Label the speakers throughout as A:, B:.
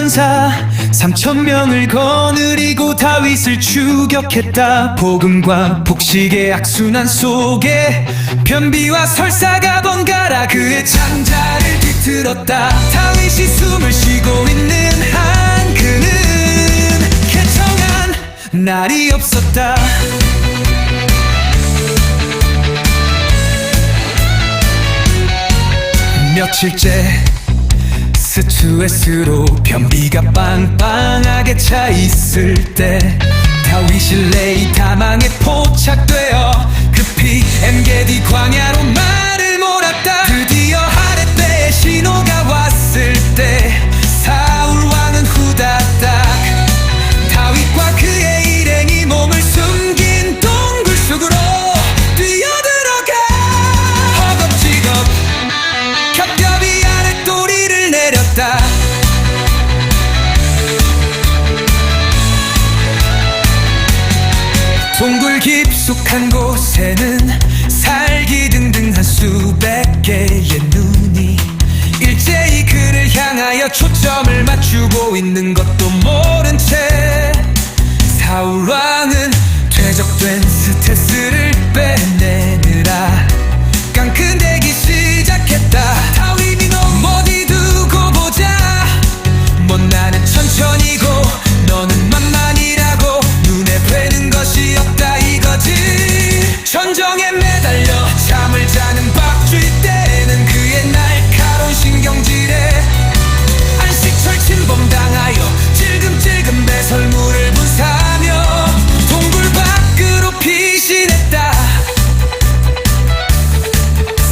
A: 천사 3,000명을 거느리고 다윗을 추격했다. 복음과 복식의 악순환 속에 변비와 설사가 번갈아 그의 창자를 뒤틀었다. 다윗이 숨을 쉬고 있는 한 그는 개청한 날이 없었다. 며칠째 스트레스로 변비가 빵빵하게 차 있을 때 다윗이 레이타망에 포착되어 급히 엔게디 광야로 말을 몰았다. 드디어 하렛대의 신호가 왔을 때 사울 왕은 후다닥 다윗과 그의 일행이 몸을 숨긴 동굴 속으로 뛰어들어가 허겁지겁 겹겹이 아랫도리를 내렸다. 동굴 깊숙한 곳에는 살기등등한 수백 개의 눈이 일제히 그를 향하여 초점을 맞추고 있는 것도 모른 채 사울 왕은 퇴적된 스트레스를 빼내느라 깡큰대기 시작했다. 다윗이 너 어디 두고 보자. 뭐 나는 천천히고 너는 만만이라고 눈에 뵈는 것이 없다 이거지. 전정에 매달려 잠을 자는 박쥐 때는 그의 날카로운 신경질에 안식철 침범당하여 찔금찔금 배설물을 분사하며 동굴 밖으로 피신했다.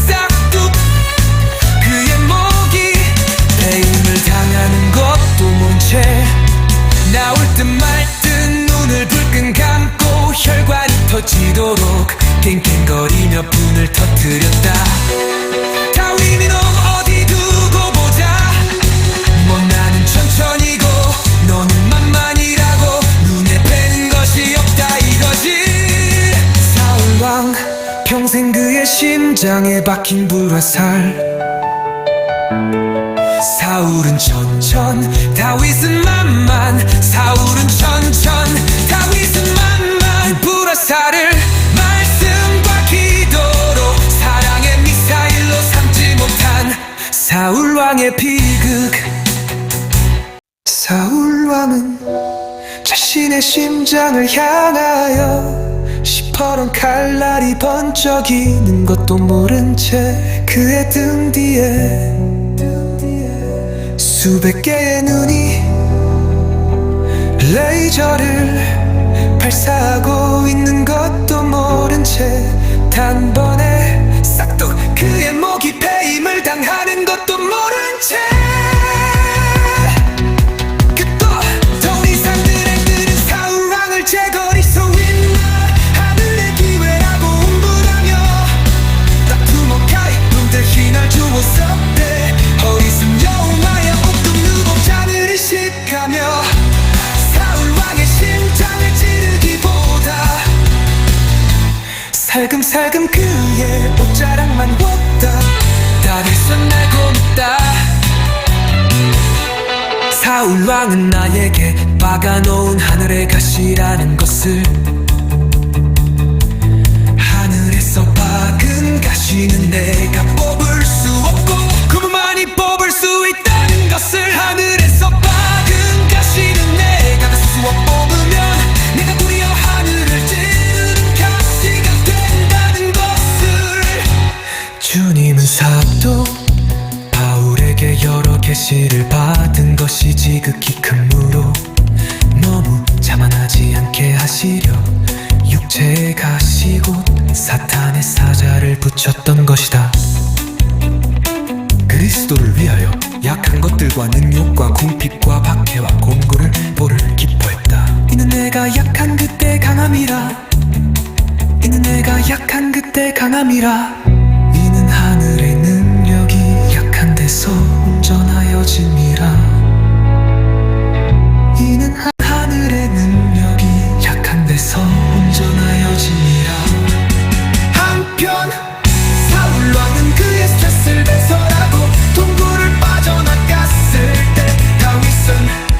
A: 싹둑 그의 목이 배임을 당하는 것도 모른 채 나올 듯 말 듯 눈을 불끈 감고 혈관이 터지도록 낑낑거리며 분을 터뜨렸다. 다윗이 너 어디 두고 보자. 뭐 나는 천천히고 너는 만만이라고 눈에 뵈는 것이 없다 이거지. 사울 왕 평생 그의 심장에 박힌 불화살. 사울은 천천 다윗은 만만. 사울은 천천 다윗은 만만. 불화살을 말씀과 기도로 사랑의 미사일로 삼지 못한 사울 왕의 비극. 사울 왕은 자신의 심장을 향하여 시퍼런 칼날이 번쩍이는 것도 모른 채 그의 등 뒤에 수백 개의 눈이 레이저를 발사하고 있는 것도 모른 채 단번에 싹둑 그의 목이 배임을 당하는 것도 모른 채 더 이상 들은 사울 왕을 제거리서 윗나 하늘의 기회라고 운불하며 다투먹하이 눈대히 날 주웠었대. 어리순 여호와의 옷도 누고 잔을 의식하며 사울 왕의 심장을 찌르기보다 살금살금 그의 옷자락만 왔다. 다윗은 알고 있다. 사울 왕은 나에게 박아놓은 하늘의 가시라는 것을. 하늘에서 박은 가시는 내가 뽑을 수 없고 그분만이 뽑을 수 있다는 것을. 하늘에서 박은 가시는 내가 수업 뽑으면 내가 도리어 하늘을 찌르는 가시가 된다는 것을. 주님은 사도 바울에게 여러 계시를 받은 것이 지극히 큰 무로 너무 자만하지 않게 하시려 육체의 가시 곧 사탄의 사자를 붙였던 것이다. 그리스도를 위하여 약한 것들과 능욕과 궁핍과 박해와 곤고를 보를 기뻐했다. 이는 내가 약한 그때 강함이라. 이는 내가 약한 그때 강함이라. 이는 하늘의 능력이 약한 데서 운전하여짐이라. 이는 하늘의 능력이 약한 데서 운전하여짐이라. 한편 사울 왕은 그의 스트레스를 배설하고 동굴을 빠져나갔을 때 다윗은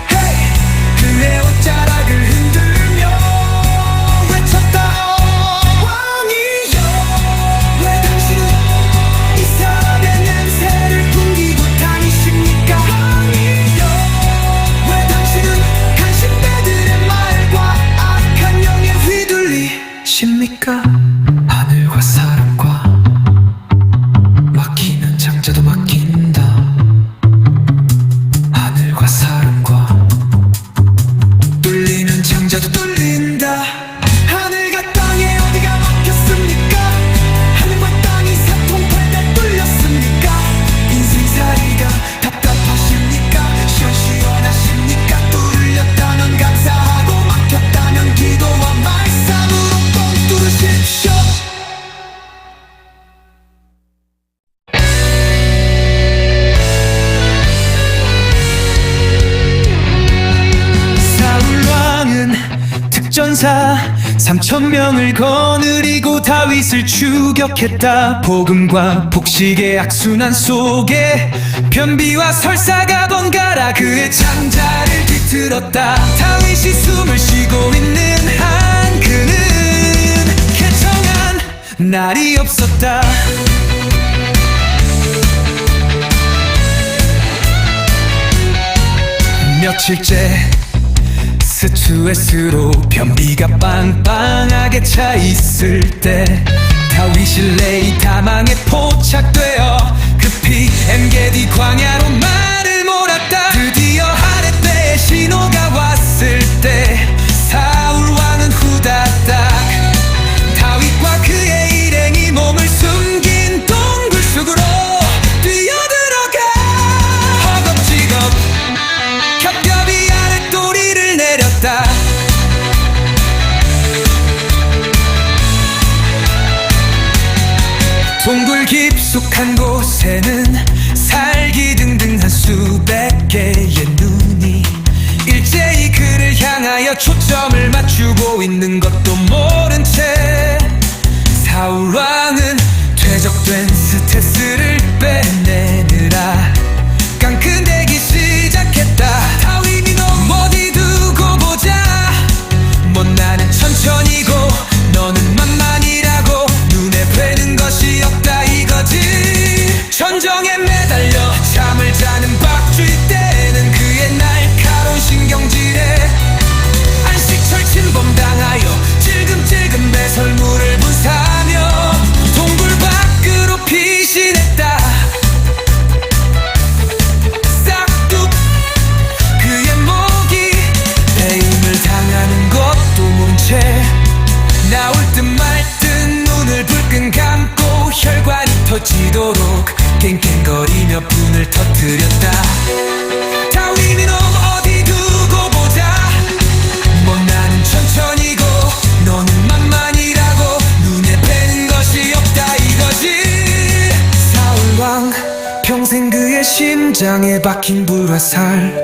A: 있으니까 하늘과 사람과 막히는 장자도 막힌다. 하늘과 사람과 뚫리는 장자도 뚫린다. 하늘과 땅에 어디가 막혔습니까? 하늘과 땅이 사통팔달 뚫렸습니까? 인생살이가 답답하십니까? 시원시원하십니까? 뚫렸다면 감사하고 막혔다면 기도와 말씀으로 뻥 뚫으십시오. 사울왕은 특전사 3,000명을 거느리고 다윗을 추격했다. 복음과 복식의 악순환 속에 변비와 설사가 번갈아 그의 창자를 뒤틀었다. 다윗이 숨을 쉬고 있는 한 그는 개청한 날이 없었다. 며칠째 스트레스로 변비가 빵빵하게 차 있을 때 다윗이 레이타망에 포착되어 급히 엔게디 광야로 말을 몰았다. 드디어 하렛배의 신호가 왔을 때 사울 왕은 후다닥 다윗과 그의 일행이 몸을 숨긴 동굴 속으로 뛰어들어가 허겁지겁 겹겹이 아랫도리를 내렸다. 동굴 깊숙한 곳에는 살기등등한 수백 개의 눈이 일제히 그를 향하여 초점을 맞추고 있는 것도 모른 채 사울 왕은 퇴적된 스트레스를 빼내느라 깡큰대기 시작했다. 다윗이 너 어디 두고 보자. 뭐 나는 천천히고 너는 만만이라고 눈에 뵈는 것이 없다 이거지. 전정에 매달려 잠을 자는 박쥐 때는 그의 날카로운 신경질에 안식철 침범당하여 찔금찔금 배설물을 분사하며 동굴 밖으로 피신했다. 싹둑 그의 목이 배임을 당하는 것도 모른 채 나올 듯 말 듯 눈을 불끈 감고 혈관이 터지도록 깽깽거리며 분을 터뜨렸다. 다윗이 너 어디 두고 보자. 뭐 나는 천천히고 너는 만만이라고 눈에 뵈는 것이 없다 이거지. 사울왕 평생 그의 심장에 박힌 불화살.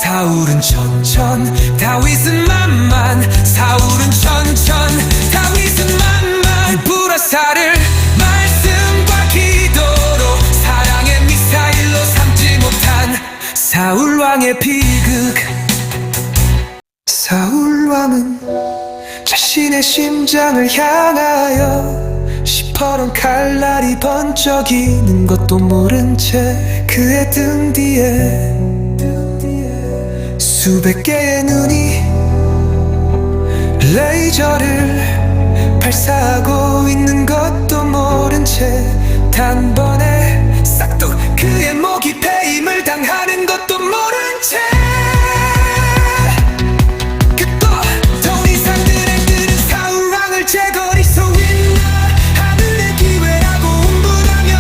A: 사울은 천천 다윗은 만만. 사울은 천천 다윗은 만만. 불화살을 말씀과 기도로 사랑의 미사일로 삼지 못한 사울왕의 비극. 사울왕은 자신의 심장을 향하여 시퍼런 칼날이 번쩍이는 것도 모른 채 그의 등 뒤에 수백 개의 눈이 레이저를 발사하고 있는 것도 모른 채 단번에 싹둑 그의 목이 배임을 당하는 것도 모른 채 그또 더 이상 들은 사울왕을 제거리 소위나 하늘의 기회라고 운분하며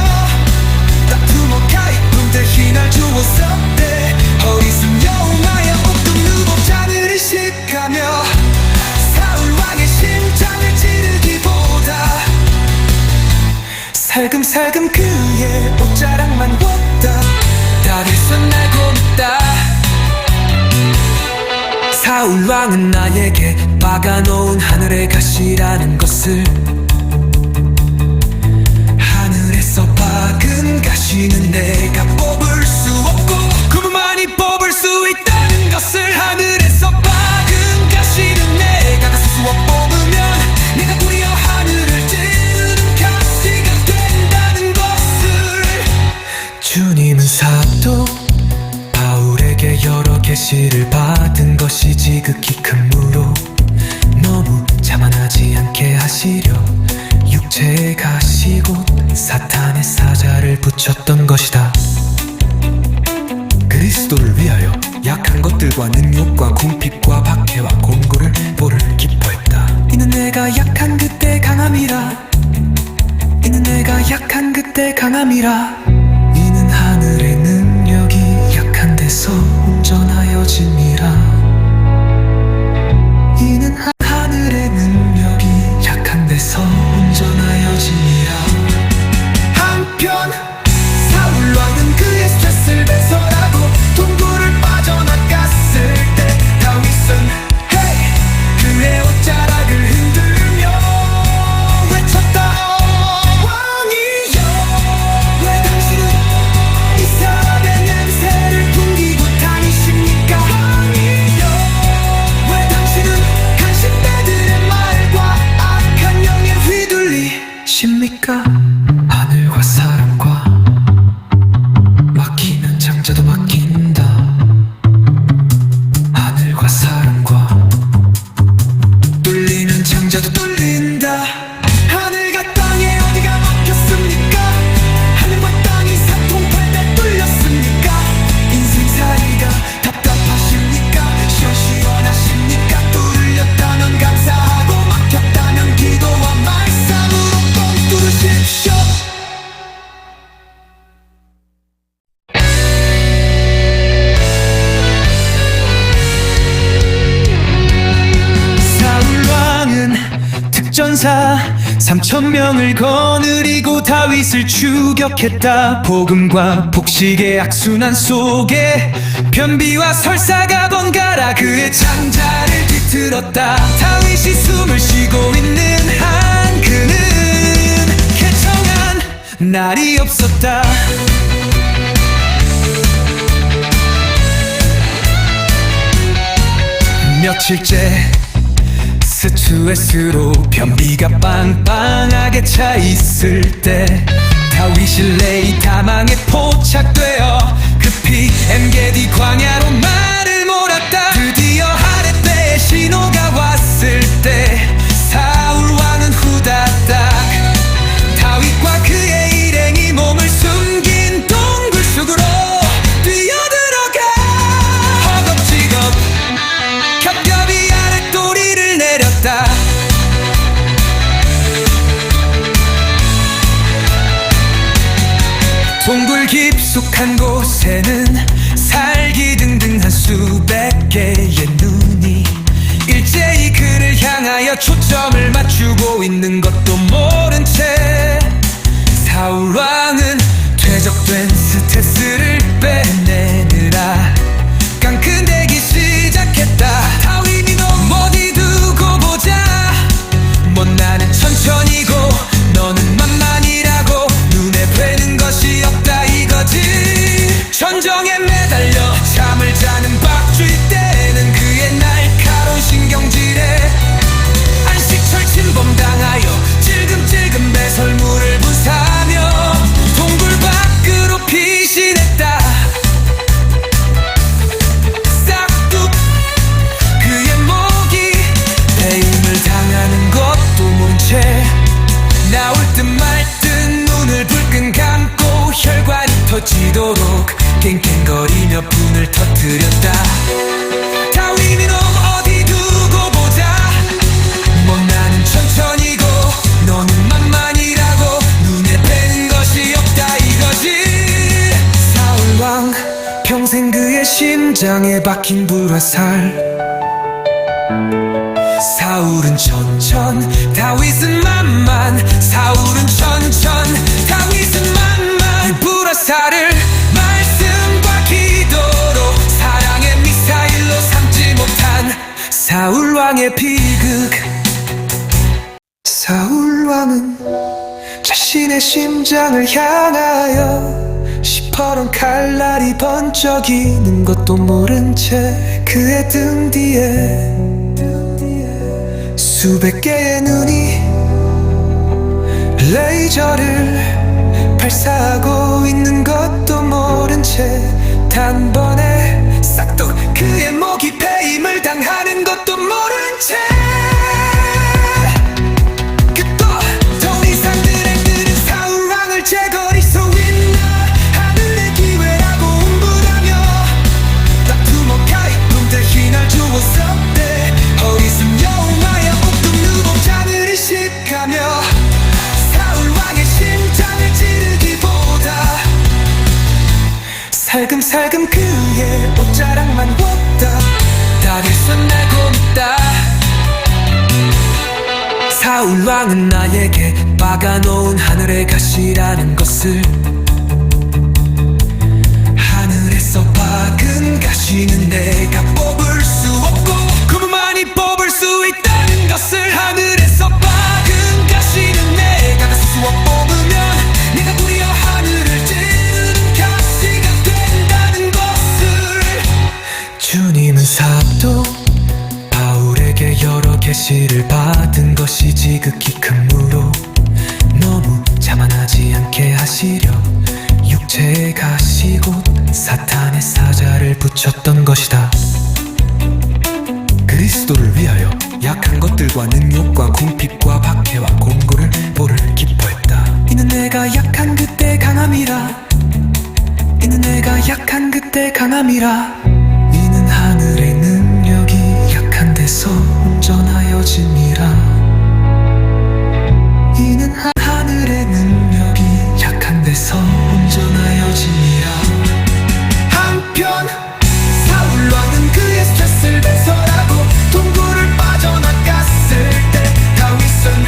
A: 따투목하이 분들히 날 주었었대. 허리숨 여우마야 옷도 누복 잔을 의식하며 사울왕의 심장을 찌르기보다 살금살금 그의 옷자락만 왔다. 다리서 날고 있다. 사울왕은 나에게 박아놓은 하늘의 가시라는 것을 하늘에서 박은 가시는 내가 뽑을 수 없고 그분만이 뽑을 수 있다는 것을 하늘에서 박은 가시는 내가 가수와 뽑으면 내가 도리어 하늘을 찌르는 가시가 된다는 것을. 주님은 사도 바울에게 여러 계시를 받은 것이 지극히 큰 무로 너무 오셨던 것이다. 그리스도를 위하여 약한 것들과 능욕과 궁핍과 박해와 곤고를 보를 기뻐했다. 이는 내가 약한 그때 강함이라. 이는 내가 약한 그때 강함이라. 이는 하늘의 능력이 약한 데서 운전하여짐이라. 이는 하늘의 능력이 약한 데서 운전하여짐이라. 한편 사울 왕은 그의 스트레스를 배설하고 동굴을 빠져나갔을 때 다윗은 그의 옷자락을 흔들며 외쳤다. 왕이여, 왜 당신은 이상의 냄새를 풍기고 다니십니까? 왕이여, 왜 당신은 간신배들의 말과 악한 영에 휘둘리십니까? 하늘과 사람과 막히는 장자도 막힌다. 하늘과 사람과 뚫리는 장자도 뚫린다. 하늘과 땅에 어디가 막혔습니까? 하늘과 땅이 사통팔달 뚫렸습니까? 인생살이가 답답하십니까? 시원시원하십니까? 뚫렸다면 감사하고 막혔다면 기도와 말씀으로 뻥 뚫으십시오. 전사 3,000명을 거느리고 다윗을 추격했다. 복음과 복식의 악순환 속에 변비와 설사가 번갈아 그의 장자를 뒤틀었다. 다윗이 숨을 쉬고 있는 한 그는 개청한 날이 없었다. 며칠째 스트레스로 변비가 빵빵하게 차 있을 때 다윗이 레이타망에 포착되어 급히 엔게디 광야로 말을 몰았다. 드디어 하렛배의 신호가 왔을 때 사울 왕은 후다닥 다윗과 그의 일행이 몸을 숨긴 동굴 속으로 뛰어들어가 허겁지겁 겹겹이 아랫도리를 내렸다. 동굴 깊숙한 곳에는 살기등등한 수백 개의 눈이 일제히 그를 향하여 초점을 맞추고 있는 것도 모른 채 사울 왕은 퇴적된 스트레스를 빼내느라 깡큰대기 시작했다. 다윗이 너 어디 두고 보자. 뭐 나는 천천히고 너는 만만이라고 눈에 뵈는 것이 없다 이거지. 전정에 매달려 잠을 자는 박쥐 때는 그의 날카로운 신경질에 안식철 침범당하여 찔금찔금 배설물을 분사하며 동굴 밖으로 피신했다. 싹둑 그의 목이 배임을 당하는 것도 모른 채 나올 듯 말 듯 눈을 불끈 감고 혈관이 터지도록 깽깽거리며 분을 터뜨렸다. 다윗이 놈 어디 두고 보자. 뭐 나는 천천히고 너는 만만이라고 눈에 뵈는 것이 없다 이거지. 사울 왕 평생 그의 심장에 박힌 불화살. 사울은 천천 다윗은 만만. 사울은 천천 다윗은 만만. 이 불화살을 말씀과 기도로 사랑의 미사일로 삼지 못한 사울 왕의 비극. 사울 왕은 자신의 심장을 향하여 시퍼런 칼날이 번쩍이는 것도 모른 채 그의 등 뒤에 수백 개의 눈이 레이저를 발사하고 있는 것도 모른 채 단번에 싹둑 그의 목이 배임을 당하는 것도 모른 채 그 또 더 이상 들은 사울 왕을 제거리 소윈나 살금 그의 옷자락만 왔다 다릴 순 알고 있다. 사울왕은 나에게 박아놓은 하늘의 가시라는 것을, 하늘에서 박은 가시는 내가 뽑을 수 없고 그만이 뽑을 수 있다는 것을, 하늘에서 박은 가시는 내가 수억 뽑으면 내가 도리어 하늘을 찌르는 가시가 된다는 것을. 주님은 사도 바울에게 여러 계시를 받은 것이 지극히 큰 무로 너무 자만하지 않게 하시려 육체의 가시 곧 사탄의 사자를 붙였던 것이다. 그리스도를 위하여 약한 것들과 능욕과 궁핍과 박해와 공고를 보를 기뻐했다. 이는 내가 약한 그때 강함이라, 이는 내가 약한 그때 강함이라. 이는 하늘의 능력이 약한 데서 온전하여짐이라. 이는 하늘의 능력이 약한 데서 온전하여짐이라. 한편 사울왕은 그의 스트레스를 배설하고 동굴을 빠져나갔을 때 다윗은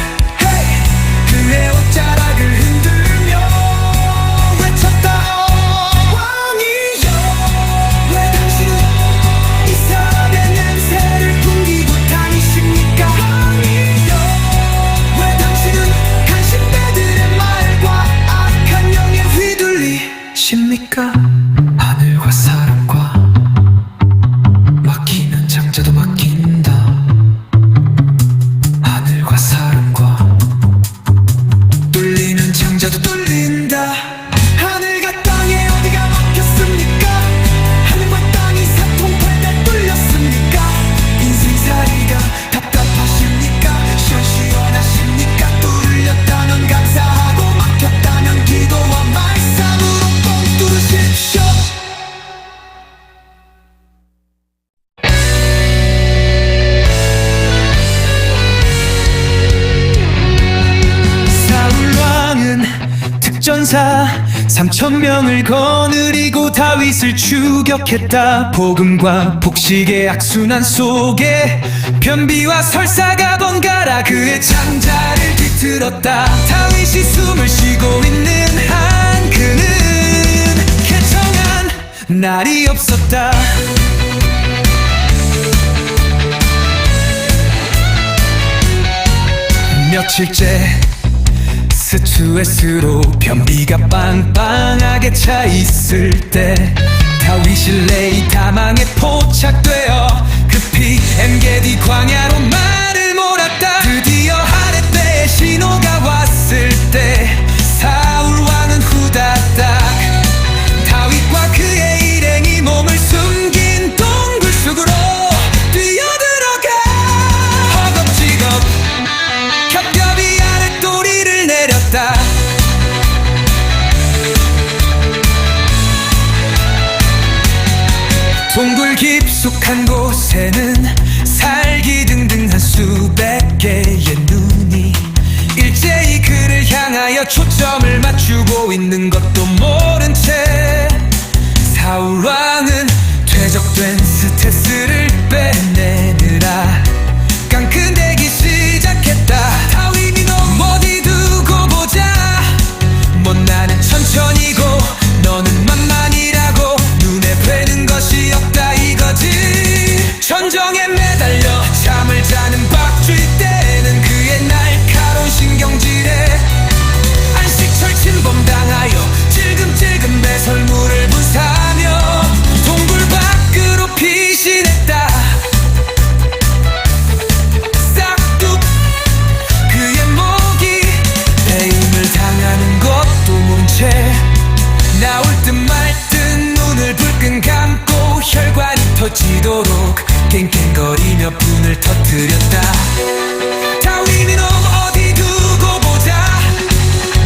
A: 그의 옷자락을 흔들며 외쳤다. 왕이여, 왜 당신은 이스라엘의 냄새를 풍기고 다니십니까? 왕이여, 왜 당신은 간신배들의 말과 악한 영에 휘둘리십니까? 하늘과 사람과 막히는 장자도 막힌다. 하늘과 사람과 뚫리는 장자도 뚫린다. 하늘과 땅에 어디가 막혔습니까? 하늘과 땅이 사통팔달 뚫렸습니까? 인생살이가 답답하십니까? 시원시원하십니까? 뚫렸다면 감사하고 막혔다면 기도와 말씀으로 뻥 뚫으십시오. 사울왕은 특전사 3,000명을 거느리고 다윗을 추격했다. 복음과 복식의 악순환 속에 변비와 설사가 번갈아 그의 창자를 뒤틀었다. 다윗이 숨을 쉬고 있는 한 그는 개청한 날이 없었다. 며칠째 스트레스로 변비가 빵빵하게 차 있을 때 다윗이 레이타망에 포착되어 급히 엔게디 광야로 말을 몰았다. 드디어 하룻배의 신호가 왔을 때 사울왕은 후다닥 다윗과 그의 일행이 몸을 숨긴 동굴 속으로 뛰어들어가 허겁지겁 겹겹이 아랫도리를 내렸다. 동굴 깊숙한 곳에는 살기등등한 수백 개의 눈이 일제히 그를 향하여 초점을 맞추고 있는 것도 모른 채 사울왕은 퇴적된 스트레스를 빼내느라 깡큰대기 시작했다. 다윗이 너 어디 두고 보자. 뭐 나는 천천히고 너는 만만이라고 눈에 뵈는 것이 없다 이거지. 전정에 매달려 잠을 자는 박쥐 때는 그의 날카로운 신경질에 안식철 침범당하여 찔금찔금 배설물을 분사하며 동굴 밖으로 피신했다. 싹둑 그의 목이 배임을 당하는 것도 모른 채 나올 듯 말 듯 눈을 불끈 감고 혈관이 터지도록 깽깽거리며 분을 터뜨렸다. 다윗이 너 어디 두고 보자.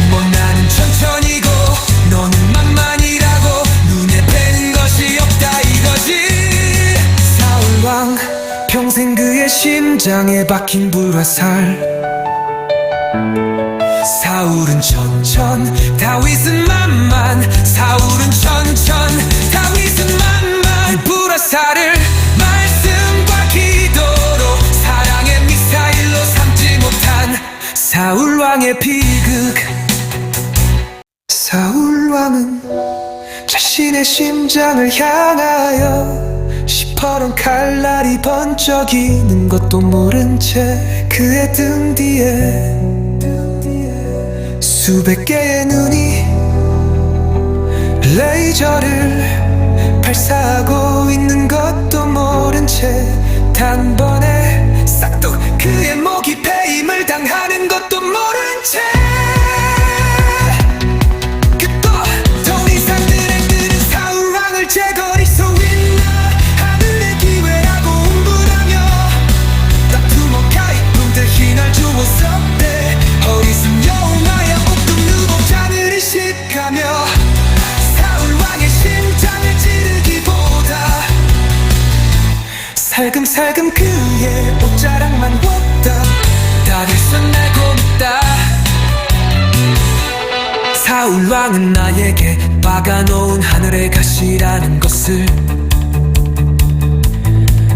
A: 뭐 나는 천천히고 너는 만만이라고 눈에 뵈는 것이 없다 이거지. 사울왕 평생 그의 심장에 박힌 불화살 사울은 천천, 다윗은 만만. 사울은 천천, 다윗은 만만. 불화살을 말씀과 기도로 사랑의 미사일로 삼지 못한 사울 왕의 비극. 사울 왕은 자신의 심장을 향하여 시퍼런 칼날이 번쩍이는 것도 모른 채 그의 등 뒤에 수백 개의 눈이 레이저를 발사하고 있는 것도 모른 채 단번에 싹둑 그의 목이 배임을 당하는 것도 모른 채 제거리서 있나 하늘의 기회라고 운분하며 다투먹하이 놈들이 날 주웠었대. 어리순 여호와의 옥금 누복장을 의식하며 사울 왕의 심장을 찌르기보다 살금살금 그의 옷자락만 왔다. 다들 손내고 있다. 사울 왕은 나에게 박아놓은 하늘의 가시라는 것을,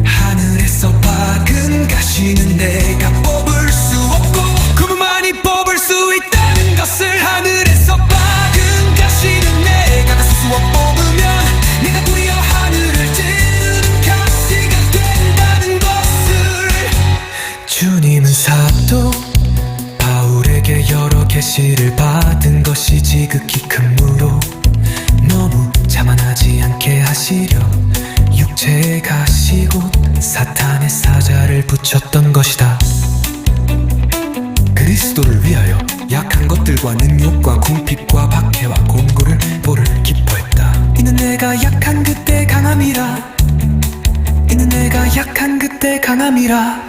A: 하늘에서 박은 가시는 내가 뽑을 수 없고 그분만이 뽑을 수 있다는 것을, 하늘에서 박은 가시는 내가 수억 뽑으면 내가 도리어 하늘을 찌르는 가시가 된다는 것을. 주님은 사도 바울에게 여러 계시를 받은 것이 지극히 큰 무로 너무 자만하지 않게 하시려 육체의 가시 곧 사탄의 사자를 붙였던 것이다. 그리스도를 위하여 약한 것들과 능욕과 궁핍과 박해와 공고를 보를 기뻐했다. 이는 내가 약한 그때 강함이라. 이는 내가 약한 그때 강함이라.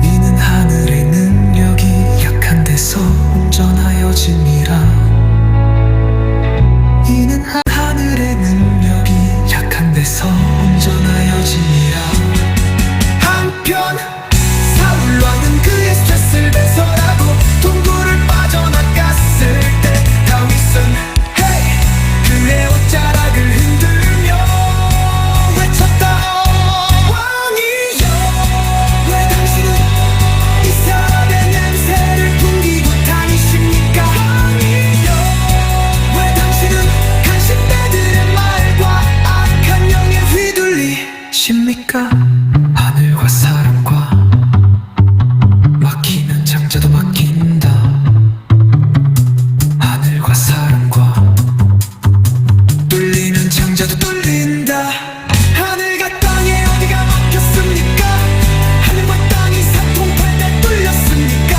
A: 이는 하늘의 능력이 약한 데서 운전하여짐이라. 이는 하늘의 능력이 약한 데서 운전하여짐이라. 한편 사울 왕은 그의 스트레스를 배설하고 동굴을 빠져나갔을 때 다윗은 헤이 그의 옷자락을 흔들며 외쳤다. 왕이여 왜 당신은 이상의 냄새를 풍기고 다니십니까? 왕이여 왜 당신은 간신배들의 말과 악한 영에 휘둘리십니까? 하늘과 사람과 막히는 장자도 막힌다. 하늘과 사람과 뚫리는 장자도 뚫린다. 하늘과 땅에 어디가 막혔습니까? 하늘과 땅이 사통팔달 뚫렸습니까?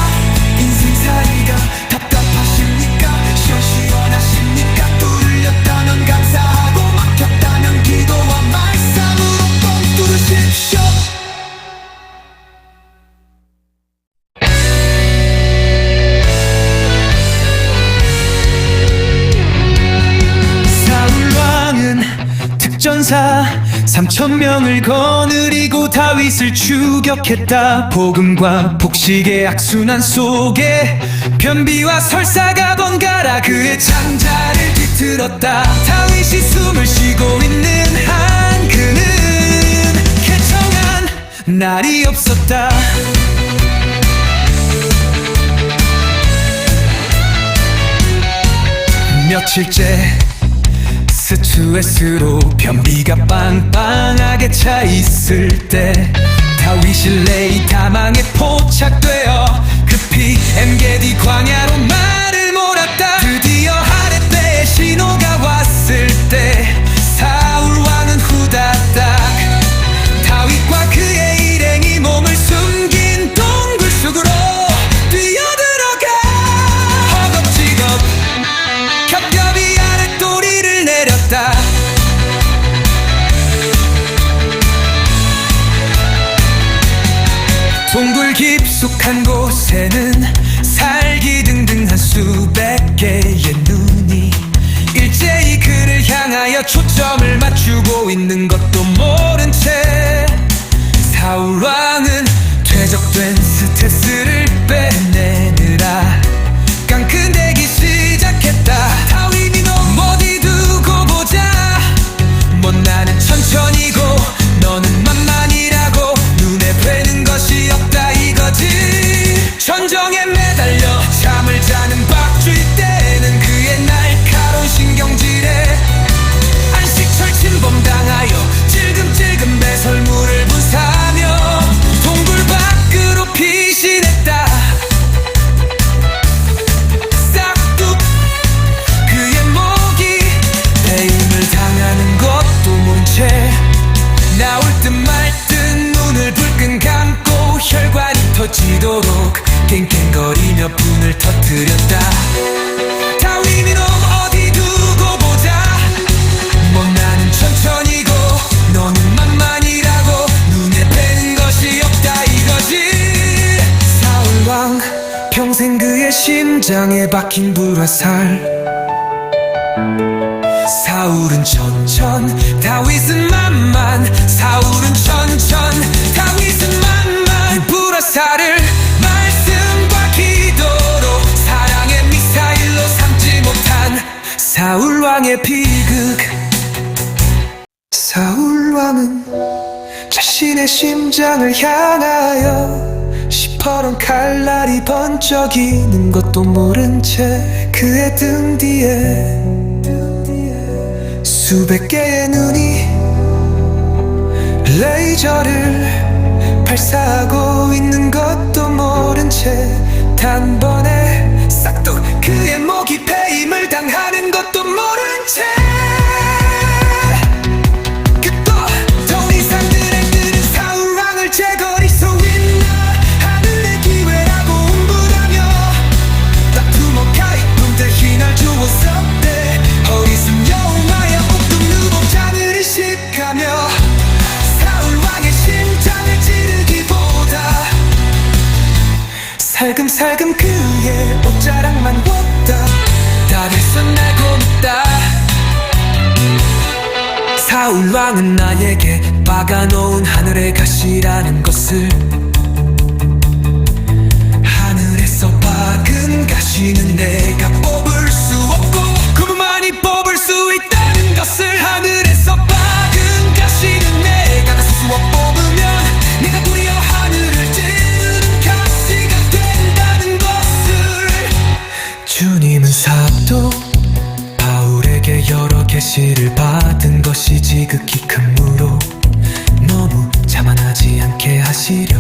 A: 인생살이가 답답하십니까? 시원시원하십니까? 뚫렸다면 감사하고 막혔다면 기도와 말씀으로 뻥 뚫으십시오. 사울 왕은 특전사 3,000명을 거느리고 다윗을 추격했다. 복음과 복식의 악순환 속에 변비와 설사가 번갈아 그의 창자를 뒤틀었다. 다윗이 숨을 쉬고 있는 한 그는 개청한 날이 없었다. 며칠째 스트레스로 변비가 빵빵하게 차 있을 때 다윗이 레이다망에 포착되어 급히 엔게디 광야로 말을 몰았다. 드디어 하렛배의 신호가 왔을 때 사울 왕은 후다닥 다윗과 그의 일행이 몸을 숨긴 동굴 속으로 뛰어들어가 허겁지겁 겹겹이 아랫도리를 내렸다. 동굴 깊숙한 곳에는 살기등등한 수백 개의 눈이 일제히 그를 향하여 초점을 맞추고 있는 것도 모른 채 사울 왕은 퇴적된 스트레스를 빼내느라 깡큰 징징거리며 분을 터뜨렸다. 다윈 이놈 어디 두고 보자. 뭐 나는 천천히고 너는 만만이라고 눈에 뵈는 것이 없다 이거지. 사울왕 평생 그의 심장에 박힌 불화살. 사울은 천천, 다윗은 만만. 사울은 천천, 다윗은 만만. 이 불화살을 말씀과 기도로 사랑의 미사일로 삼지 못한 사울왕의 비극. 사울왕은 자신의 심장을 향하여 시퍼런 칼날이 번쩍이는 것도 모른 채 그의 등 뒤에 수백 개의 눈이 레이저를 발사하고 있는 것도 모른 채 단번에 싹둑 그의 목이 배임을 당하는 것도 모른 채 살금살금 그의 옷자락만 왔다. 다 됐어 날 고맙다. 사울왕은 나에게 박아놓은 하늘의 가시라는 것을, 하늘에서 박은 가시는 내가 뽑을 수 없고 그분만이 뽑을 수 있다는 것을, 하늘에서 박은 가시는 내가 스스로 뽑으면 내가 도리어 하늘을 찌르는 가시가 된다는 것을. 주님은 사도 바울에게 여러 계시를 받은 것이 지극히 큰 무로 너무 자만하지 않게 하시려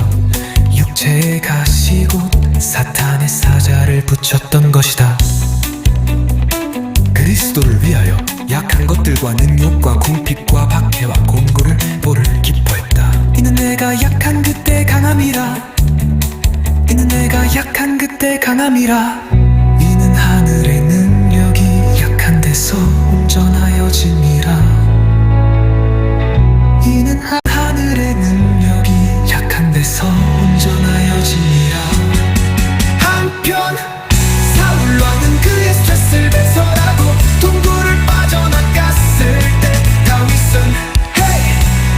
A: 육체의 가시 곧 사탄의 사자를 붙였던 것이다. 그리스도를 위하여 약한 것들과 능욕과 궁핍과 박해와 공고를 보를 기뻐했다. 이는 내가 약한 그때 강함이라. 이는 내가 약한 그때 강함이라. 이는 하늘의 능력이 약한 데서 온전하여짐이라. 이는 하늘의 능력이 약한 데서 온전하여짐이라. 한편 사울왕은 그의 스트레스를 배설하고 동굴을 빠져나갔을 때 다윗은 헤이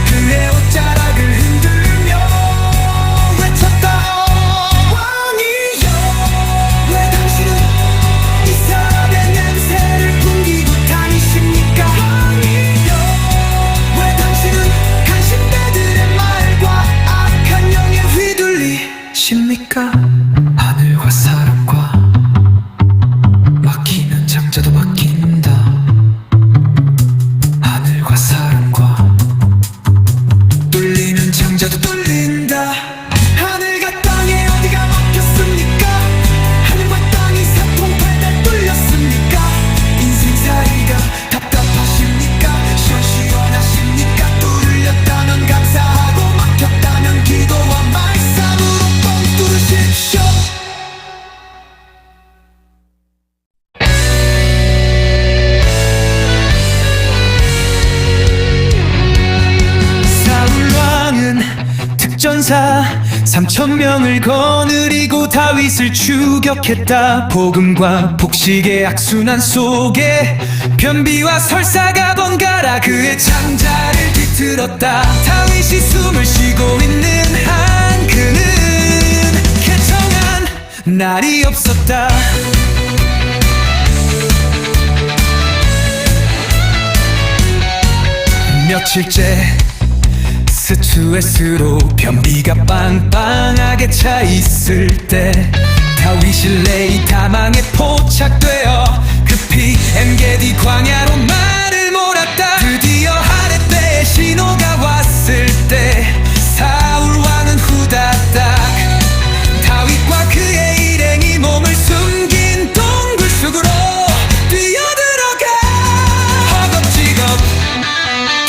A: 그의 옷자락을 흔들며 외쳤다. 왕이여 왜 당신은 이상의 냄새를 풍기고 다니십니까? 왕이여 왜 당신은 간신배들의 말과 악한 영에 휘둘리십니까? 하늘과 사람과 막히는 장자도 막힌다. 하늘과 사람과 뚫리는 장자도 뚫린다. 하늘과 땅에 어디가 막혔습니까? 하늘과 땅이 사통팔달 뚫렸습니까? 인생살이가 답답하십니까? 시원시원하십니까? 뚫렸다면 감사하고 막혔다면 기도와 말씀으로 뻥 뚫으십시오. 사울왕은 특전사 3,000명을 거느리고 다윗을 추격했다. 복음과 복식의 악순환 속에 변비와 설사가 번갈아 그의 창자를 뒤틀었다. 다윗이 숨을 쉬고 있는 한 그는 개청한 날이 없었다. 며칠째 스트레스로 변비가 빵빵하게 차 있을 때 다윗이 레이타망에 포착되어 급히 엔게디 광야로 말을 몰았다. 드디어 하늘배의 신호가 왔을 때 사울왕은 후다닥 다윗과 그의 일행이 몸을 숨긴 동굴 속으로 뛰어들어가 허겁지겁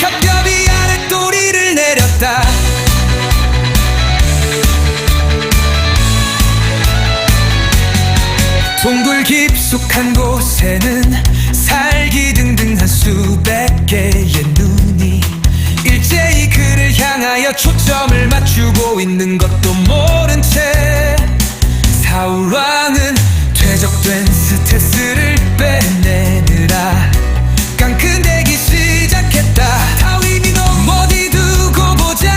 A: 겹겹이 아랫도리를 내렸다. 깊숙한 곳에는 살기등등한 수백 개의 눈이 일제히 그를 향하여 초점을 맞추고 있는 것도 모른 채 사울 왕은 퇴적된 스트레스를 빼내느라 깡큰대기 시작했다. 다윗이 너 어디 두고 보자.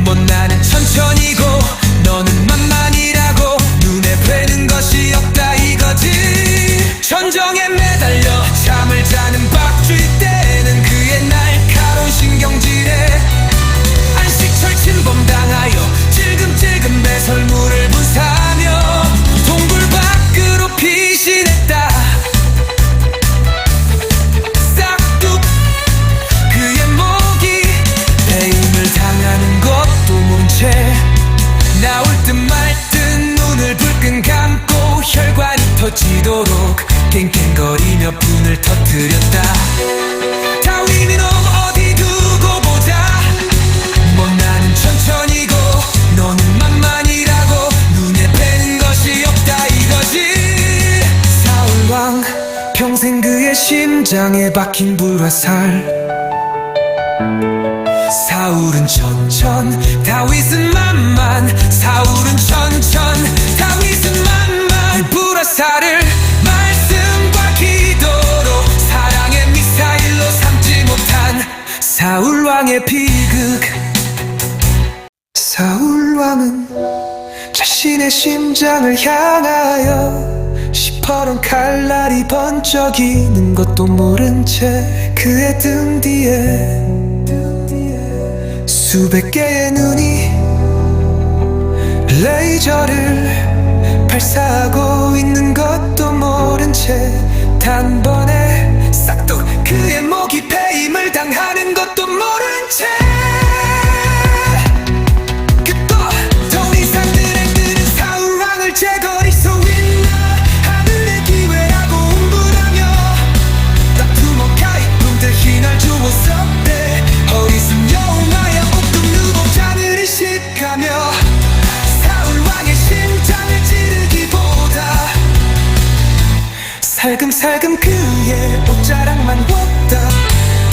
A: 뭐 나는 천천히고 너는 만만이라고 눈에 뵈는 것이 없다 이거지. 전정에 매달려 잠을 자는 박쥐 때는 그의 날카로운 신경질에 안식철 침범당하여 찔금찔금 배설물을 분사하며 동굴 밖으로 피신했다. 싹둑 그의 목이 배임을 당하는 것도 모른 채 나올 듯 말 듯 눈을 불끈 감고 혈관이 터지도록 깽깽거리며 분을 터뜨렸다. 다윗이 너 어디 두고 보자. 뭐 나는 천천히고 너는 만만이라고 눈에 뵈는 것이 없다 이거지. 사울왕 평생 그의 심장에 박힌 불화살. 사울은 천천 다윗은 만만. 사울은 천천 다윗은 만만. 이 불화살을 말씀과 기도로 사랑의 미사일로 삼지 못한 사울왕의 비극. 사울왕은 자신의 심장을 향하여 시퍼런 칼날이 번쩍이는 것도 모른 채 그의 등 뒤에 수백 개의 눈이 레이저를 발사하고 있는 것도 모른 채 단번에 싹둑 그의 목이 배임을 당하는 것도 모른 채 더 이상 눈에 뜨는 사울왕을 제거리 소윈나 하늘의 기회라고 운분하며 따투목하이 붕대히 날 주웠었대. 어리순 여호와의 옥동 누보자를 인식하며 사울왕의 심장을 찌르기보다 살금살금 그의 옷자락만 왔다.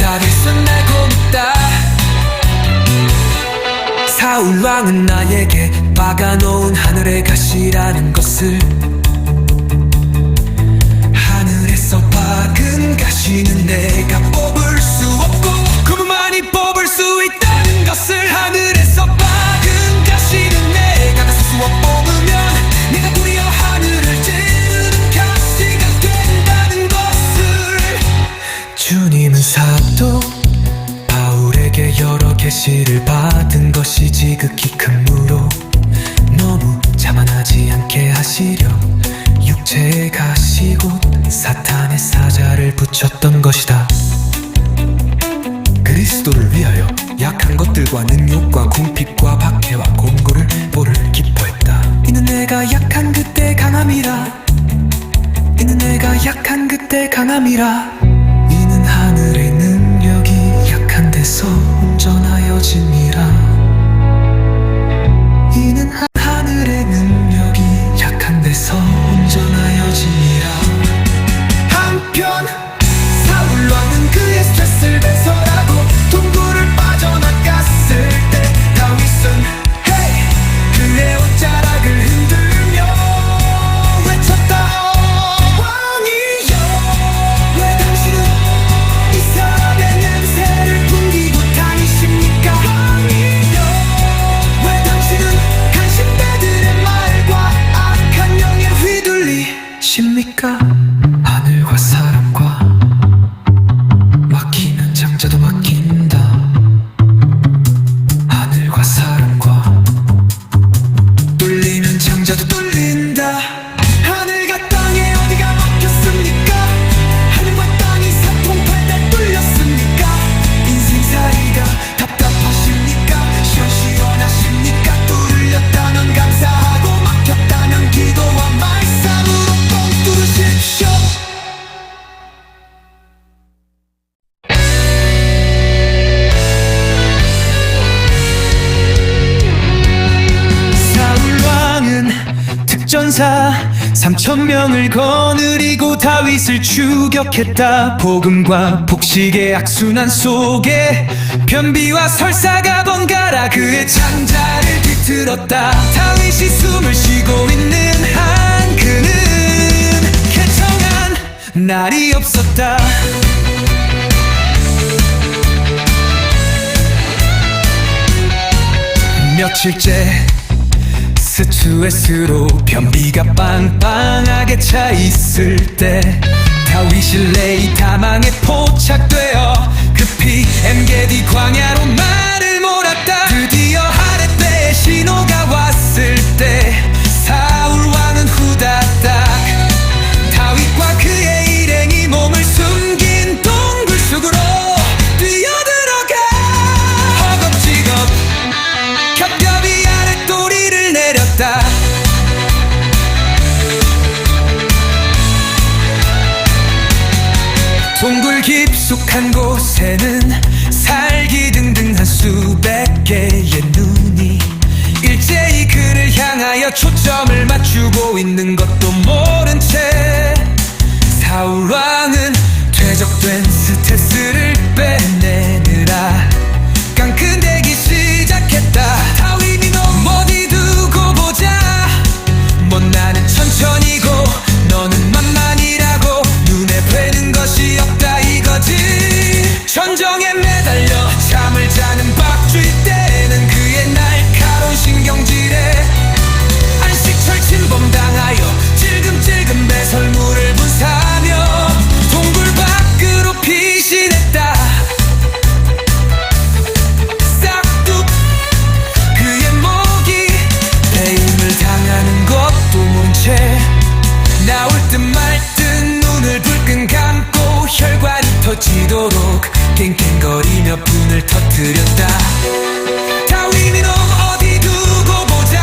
A: 다윗은 알고 묻다. 사울왕은 나에게 박아놓은 하늘의 가시라는 것을. 하늘에서 박은 가시는 내가 뽑을 수 없고 그분만이 뽑을 수 있다는 것을. 하늘에서 박은 가시는 내가 다 수어 뽑으면 내가 도리어 하늘을 찌르는 가시가 된다는 것을. 주님은 사도 바울에게 여러 계시를 받은 것이 지극히 큰 무로 너무 자만하지 않게 하시려 육체의 가시 곧 사탄의 사자를 붙였던 것이다. 그리스도를 위하여 약한 것들과 능욕과 궁핍과 박해와 공고를 보를 기뻐했다. 이는 내가 약한 그때 강함이라. 이는 내가 약한 그때 강함이라. 이는 하늘의 능력이 약한 데서 운전하여짐이라. 이는 하늘의 능력이 약한 데서 운전하여짐이라. 한편 사울왕은 그의 스트레스를 배설하고 동굴을 빠져나갔을 때 다윗은 헤이 그의 옷자락을 흔들며 외쳤다. 왕이여 왜 천사 3,000명을 거느리고 다윗을 추격했다. 복음과 복식의 악순환 속에 변비와 설사가 번갈아 그의 창자를 뒤틀었다. 다윗이 숨을 쉬고 있는 한 그는 개청한 날이 없었다. 며칠째 스트레스로 변비가 빵빵하게 차 있을 때 다윗이 레이타망에 포착되어 급히 엔게디 광야로 말을 몰았다. 드디어 하렛대의 신호가 왔을 때 사울 왕은 후다닥 다윗과 그의 일행이 몸을 숨긴 동굴 속으로 뛰어들어가 허겁지겁 겹겹이 아랫도리를 내렸다. 동굴 깊숙한 곳에는 살기등등한 수백 개의 눈이 일제히 그를 향하여 초점을 맞추고 있는 것도 모른 채 사울 왕은 퇴적된 스트레스를 빼내느라 깡큰대기 시작했다. 다윗이 너 어디 두고 보자. 뭐 나는 천천히고 너는 만만이라고 눈에 뵈는 것이 없다 이거지. 전정에 매달려 잠을 자는 박쥐 때는 그의 날카로운 신경질에 안식철 침범당하여 찔금찔금 배설물을 분사하며 동굴 밖으로 피신했다. 싹둑 그의 목이 배임을 당하는 것도 모른 채 나올 듯 말 듯 눈을 불끈 감고 혈관이 터지도록 깽깽거리며 분을 터뜨렸다. 다윗이 너 어디 두고 보자.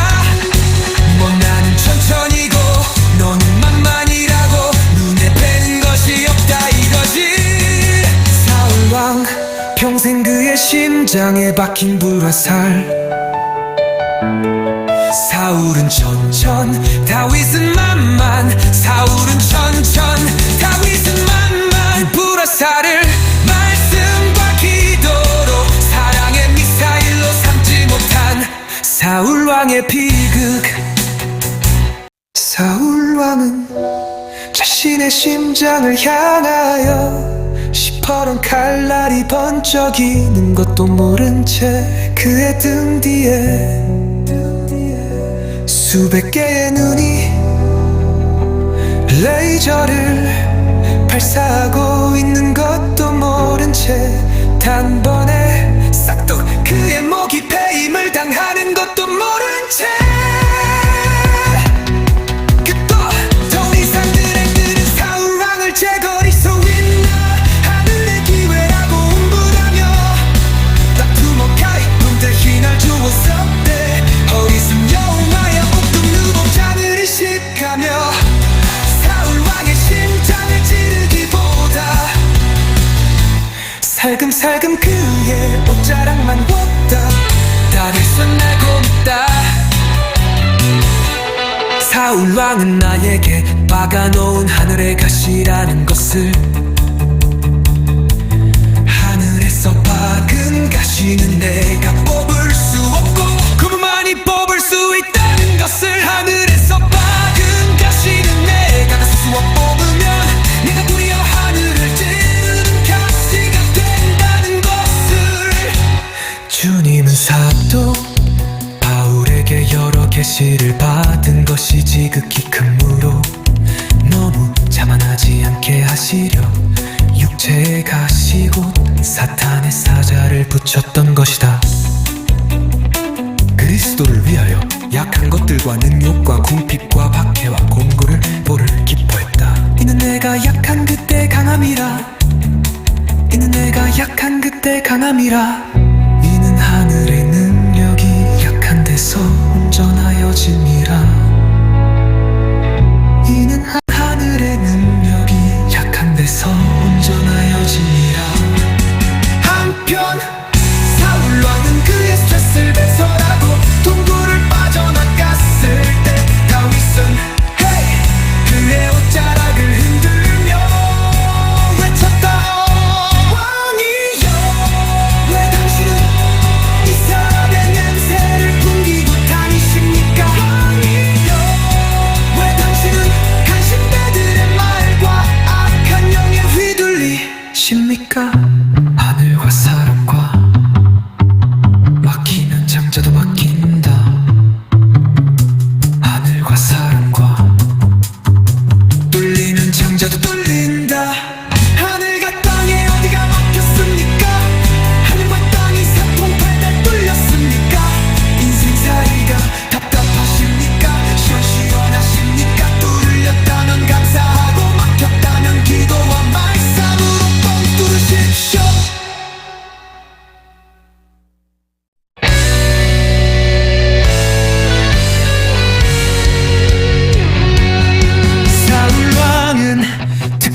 A: 뭐 나는 천천히고 너는 만만이라고 눈에 뵈는 것이 없다 이거지. 사울 왕 평생 그의 심장에 박힌 불화살. 사울은 천천 다윗은 만만. 사울은 천천 다윗은 만만. 불화살을 말씀과 기도로 사랑의 미사일로 삼지 못한 사울 왕의 비극. 사울 왕은 자신의 심장을 향하여 시퍼런 칼날이 번쩍이는 것도 모른 채 그의 등 뒤에 수백 개의 눈이 레이저를 발사하고 있는 것도 모른 채 단번에 싹둑 그의 목이 배임을 당하는 것도 모른 채 더 이상 그는 사울 왕을 제거리 서 있나 하늘의 기회라고 운분하며 다투먹하이 놈들이 날 주웠었대. 어리순 여호와의 옥동루복 의식하며 사울 왕의 심장을 찌르기보다 살금살금 그의 옷자락만 왔다. 다들 손날고 있다. 사울 왕은 나에게 박아놓은 하늘의 가시라는 것을 하늘에서 박은 가시는 내가 뽑을 수 없고 그분만이 뽑을 수 있다는 것을 하늘에서 박은 가시는 내가 수업 뽑으면 내가 도리어 하늘을 찌르는 가시가 된다는 것을. 주님은 사도 바울에게 여러 계시를 받은 것이 지극히 큰 무로 너무 자만하지 않게 하시려 육체의 가시 곧 사탄의 사자를 붙였던 것이다. 그리스도를 위하여 약한 것들과 능욕과 궁핍과 박해와 공고를 보를 기뻐했다. 이는 내가 약한 그때 강함이라. 이는 내가 약한 그때 강함이라. 이는 하늘의 능력이 약한 데서 온전하여짐이라. 이는 하늘의 능력이 약한 데서 온전하여짐이라. 한편 사울 왕은 그의 스트레스를 배설하고 동굴을 빠져나갔을 때 다윗은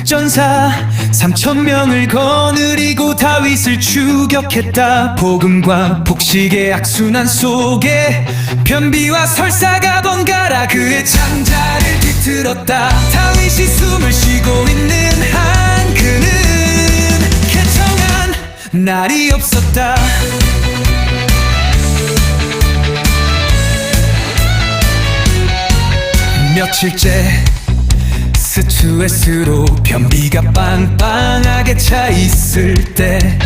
A: 전사 3,000명을 거느리고 다윗을 추격했다. 복음과 복식의 악순환 속에 변비와 설사가 번갈아 그의 창자를 뒤틀었다. 다윗이 숨을 쉬고 있는 한 그는 쾌청한 날이 없었다. 며칠째 스트레스로 변비가 빵빵하게 차 있을 때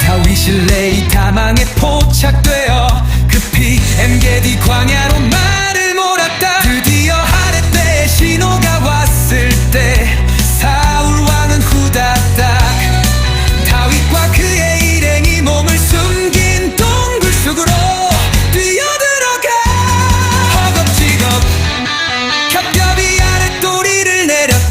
A: 다윗이 레이타망에 포착되어 급히 엔게디 광야로 말을 몰았다. 드디어 하렛대의 신호가 왔을 때 사울 왕은 후다닥 다윗과 그의 일행이 몸을 숨긴 동굴 속으로 뛰어들어가 허겁지겁 겹겹이 아랫도리를 내렸다.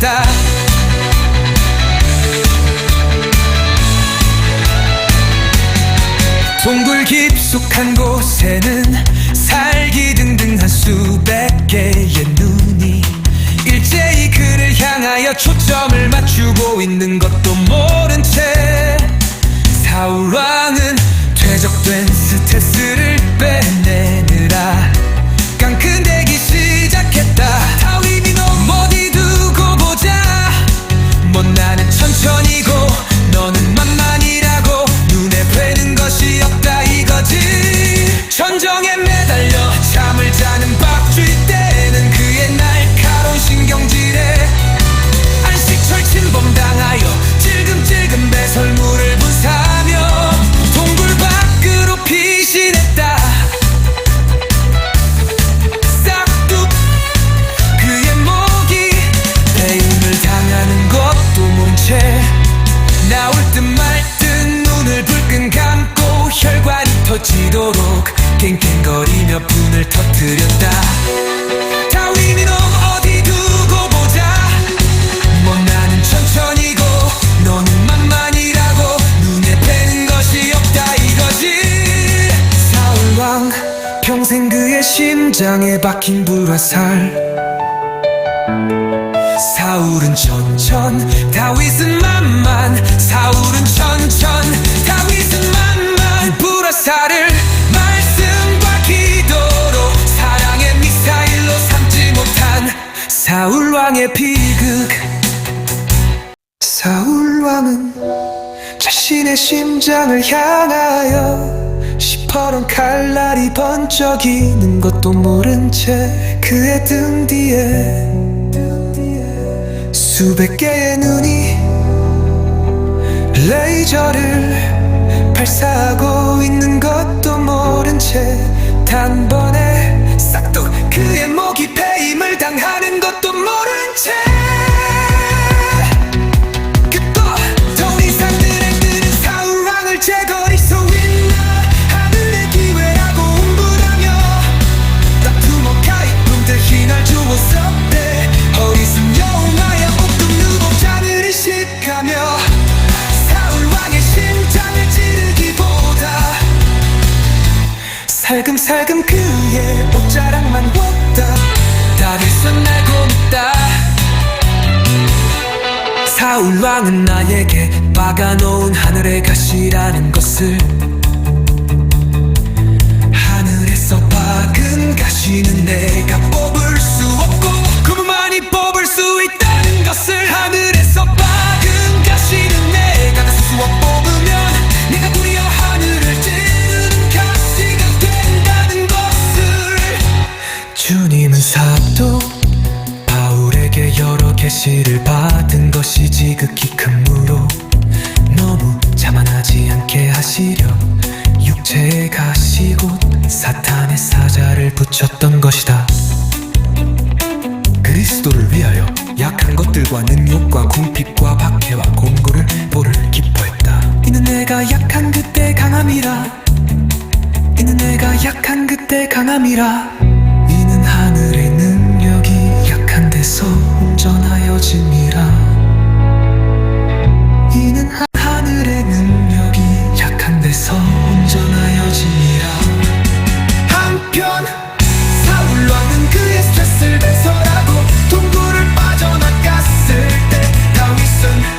A: 동굴 깊숙한 곳에는 살기등등한 수백 개의 눈이 일제히 그를 향하여 초점을 맞추고 있는 것도 모른 채 사울 왕은 퇴적된 스트레스를 빼내느라 깡큰대기 시작했다. 다윗이 너 어디 두고 보자. 뭐 나는 천천히고 너는 만만이라고 눈에 뵈는 것이 없다 이거지. 전정에 매달려 잠을 자는 박쥐 때는 그의 날카로운 신경질에 안식철 침범당하여 찔금찔금 배설물을 분사하며 동굴 밖으로 피신했다. 싹둑 그의 목이 배임을 당하는 것도 모른 채 나올 듯 말 듯 눈을 불끈 감고 혈관이 터지도록 깽깽거리며 분을 터뜨렸다. 다윗이 너 어디 두고 보자. 뭐 나는 천천히고 너는 만만이라고 눈에 뵈는 것이 없다 이거지. 사울 왕 평생 그의 심장에 박힌 불화살. 사울은 천천 다윗은 만만. 사울은 천천 다윗은 만만. 불화살을 말씀과 기도로 사랑의 미사일로 삼지 못한 사울 왕의 비극. 사울 왕은 자신의 심장을 향하여 시퍼런 칼날이 번쩍이는 것도 모른 채 그의 등 뒤에 수백 개의 눈이 레이저를 발사하고 있는 것도 모른 채 단번에 싹둑 그의 목이 배임을 당하는 것도 모른 채 더 이상 눈에 뜨는 사울 왕을 제거리 소 있나 하늘의 기회라고 운분하며 따투목하이 붕대히 날 주었었대. 어리순 여호와의 옥금 누복자를 의식하며 사울 왕의 심장을 찌르기보다 살금살금 그의 옷자락만 웠다. 다윗은 알고 있다. 사울 왕은 나에게 박아놓은 하늘의 가시라는 것을. 하늘에서 박은 가시는 내가 뽑을 수 없고 그만이 뽑을 수 있다는 것을. 하늘에서 박은 가시는 내가 수억 뽑으면 내가 도리어 하늘을 찌르는 가시가 된다는 것을. 주님은 사도 바울에게 여러 계시를 받은 것이 지극히 큰 무로 너무 자만하지 않게 하시려 육체의 가시 곧 사탄의 사자를 붙였던 것이다. 그리스도를 위하여 약한 것들과 능욕과 궁핍과 박해와 공고를 보를 기뻐했다. 이는 내가 약한 그때 강함이라. 이는 내가 약한 그때 강함이라. 이는 하늘의 능력이 약한 데서 운전하여짐이라. 이는 하늘의 능력이 약한 데서 운전하여짐이라. 한편 사울 왕은 그의 스트레스를 배설하고 동굴을 빠져나갔을 때 다윗은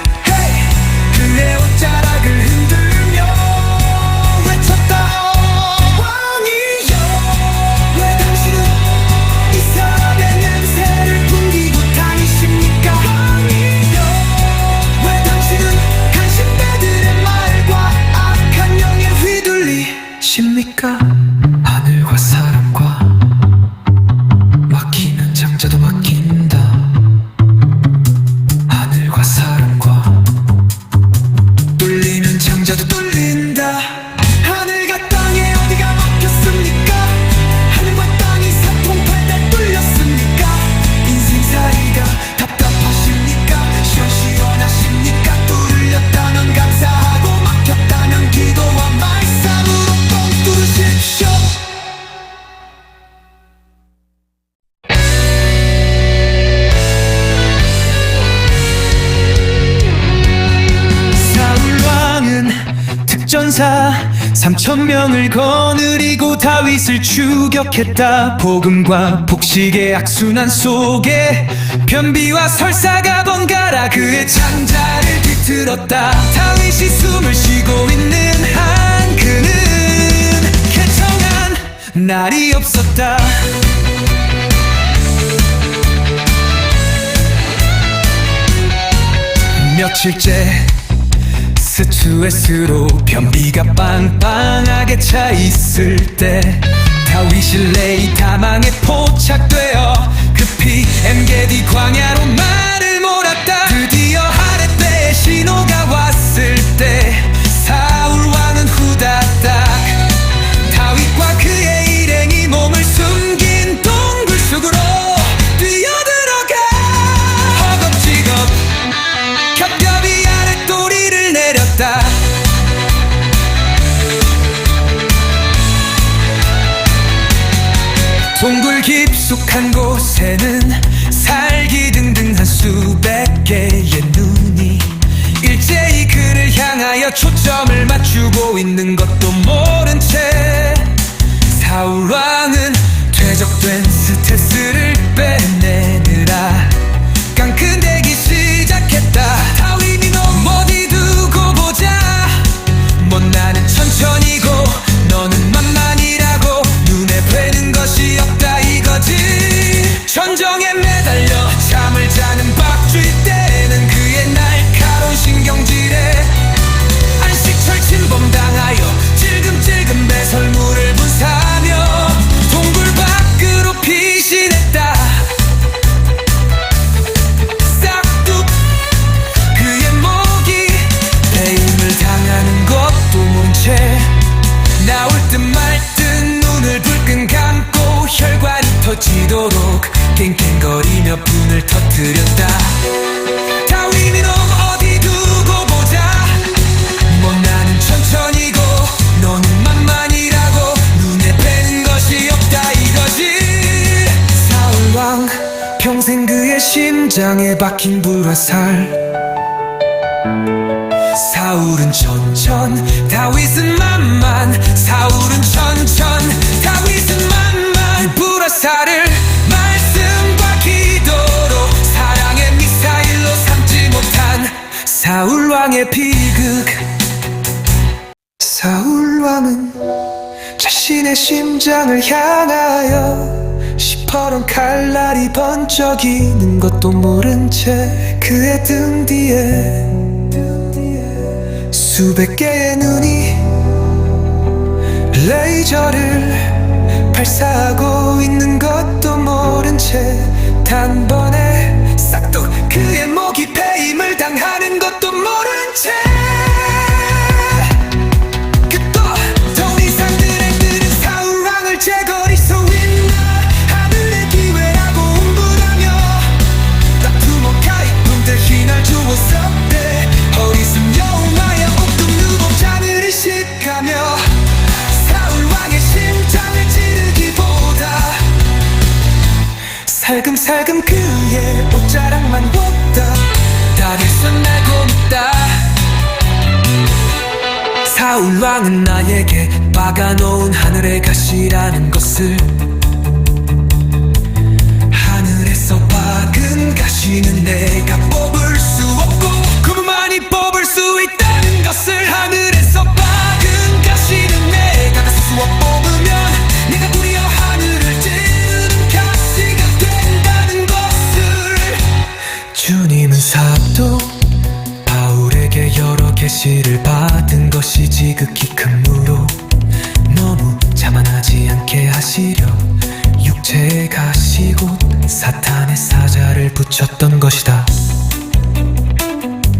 A: 천사 3,000명을 거느리고 다윗을 추격했다. 복음과 복식의 악순환 속에 변비와 설사가 번갈아 그의 창자를 뒤틀었다. 다윗이 숨을 쉬고 있는 한 그는 개청한 날이 없었다. 며칠째 스트레스로 변비가 빵빵하게 차 있을 때 다윗이 레이타망에 포착되어 급히 엔게디 광야로 말을 몰았다. 드디어 하랫배의 신호가 왔을 때 사울 왕은 후다닥 다윗과 그의 일행이 몸을 숨긴 동굴 속으로 뛰어들어가 허겁지겁 겹겹이 아랫도리를 내렸다. 동굴 깊숙한 곳에는 살기등등한 수백 개의 눈이 일제히 그를 향하여 초점을 맞추고 있는 것도 모른 채 사울 왕은 퇴적된 스트레스를 빼내느라 깡큰대기 시작했다. 다윗이 너 어디 두고 보자. 뭐 나는 천천히고 너는 만만이라고 눈에 뵈는 것이 없다 이거지. 전정에 매달려 잠을 자는 박쥐 때는 그의 날카로운 신경질에 안식철 침범당하여 찔금찔금 배설물을 분사하며 동굴 밖으로 피신했다. 싹둑 그의 목이 배임을 당하는 것도 모른 채 나올 듯 말 듯 눈을 불끈 감고 혈관이 터지도록 깽깽거리며 분을 터뜨렸다. 다윗이 너 어디 두고 보자. 뭐 나는 천천히고 너는 만만이라고 눈에 뵈는 것이 없다 이거지. 사울 왕 평생 그의 심장에 박힌 불화살. 사울은 천천 다윗은 만만. 사울은 천천 다윗은 만만. 이 불화살을 말씀과 기도로 사랑의 미사일로 삼지 못한 사울 왕의 비극. 사울 왕은 자신의 심장을 향하여 시퍼런 칼날이 번쩍이는 것도 모른 채 그의 등 뒤에 수백 개의 눈이 레이저를 발사하고 있는 것도 모른 채 단번에 싹둑 그의 목이 배임을 당하는 것도 모른 채 더 이상 들은 사울 왕을 제거리 서 있나 하늘의 기회라고 운분하며 다투모 가입품들 날 주었었대. 어리순 여호와의 옥동 누복장을 의식하며 사울 왕의 심장을 찌르기보다 살금살금 그의 옷자락만 웠다. 다윗은 알고 묻다. 사울 왕은 나에게 박아놓은 하늘의 가시라는 것을. 하늘에서 박은 가시는 내가 뽑을 수 없고 그만이 뽑을 수 있다는 것을. 하늘에서 박은 가시는 내가 수업 뽑으면 네가 도리어 하늘을 찌르는 가시가 된다는 것을. 주님은 사도 바울에게 여러 계시를 받은 것이 지극히 큰 무로 너무 자만하지 않게 하시려 육체의 가시 곧 사탄의 사자를 붙였던 것이다.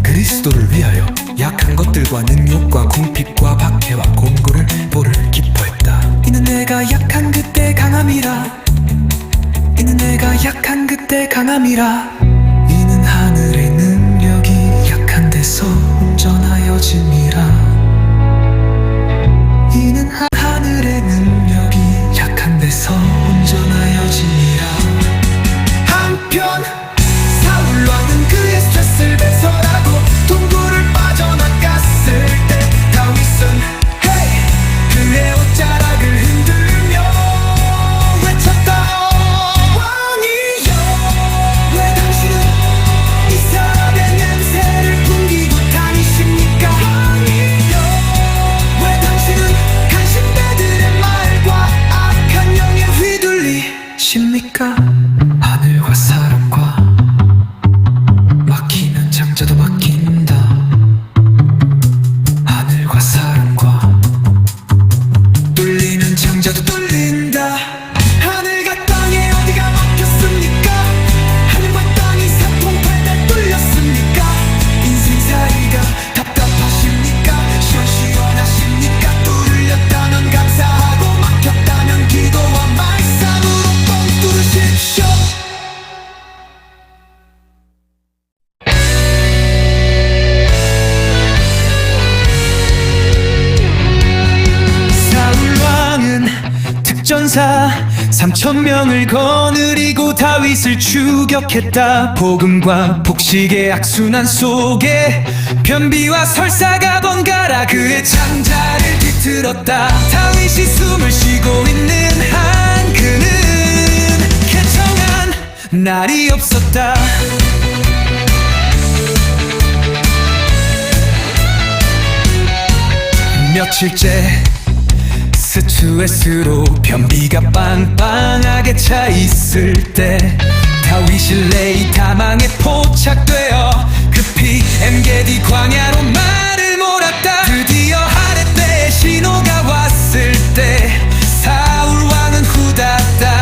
A: 그리스도를 위하여 약한 것들과 능욕과 궁핍과 박해와 공고를 보를 기뻐했다. 이는 내가 약한 그때 강함이라. 이는 내가 약한 그때 강함이라. 이는 하늘의 능력이 약한 데서 운전하여짐이라. 이는 하늘의 능력이 약한 데서 운전하여짐이라. 한편 사울 왕은 그의 스트레스를 배설하고 동굴을 빠져나갔을 때 다윗은 천사 3,000명을 거느리고 다윗을 추격했다. 복음과 복식의 악순환 속에 변비와 설사가 번갈아 그의 창자를 뒤틀었다. 다윗이 숨을 쉬고 있는 한 그는 개청한 날이 없었다. 며칠째 스트레스로 변비가 빵빵하게 차 있을 때 다윗이 레이타망에 포착되어 급히 엔게디 광야로 말을 몰았다. 드디어 하렛대의 신호가 왔을 때 사울 왕은 후다닥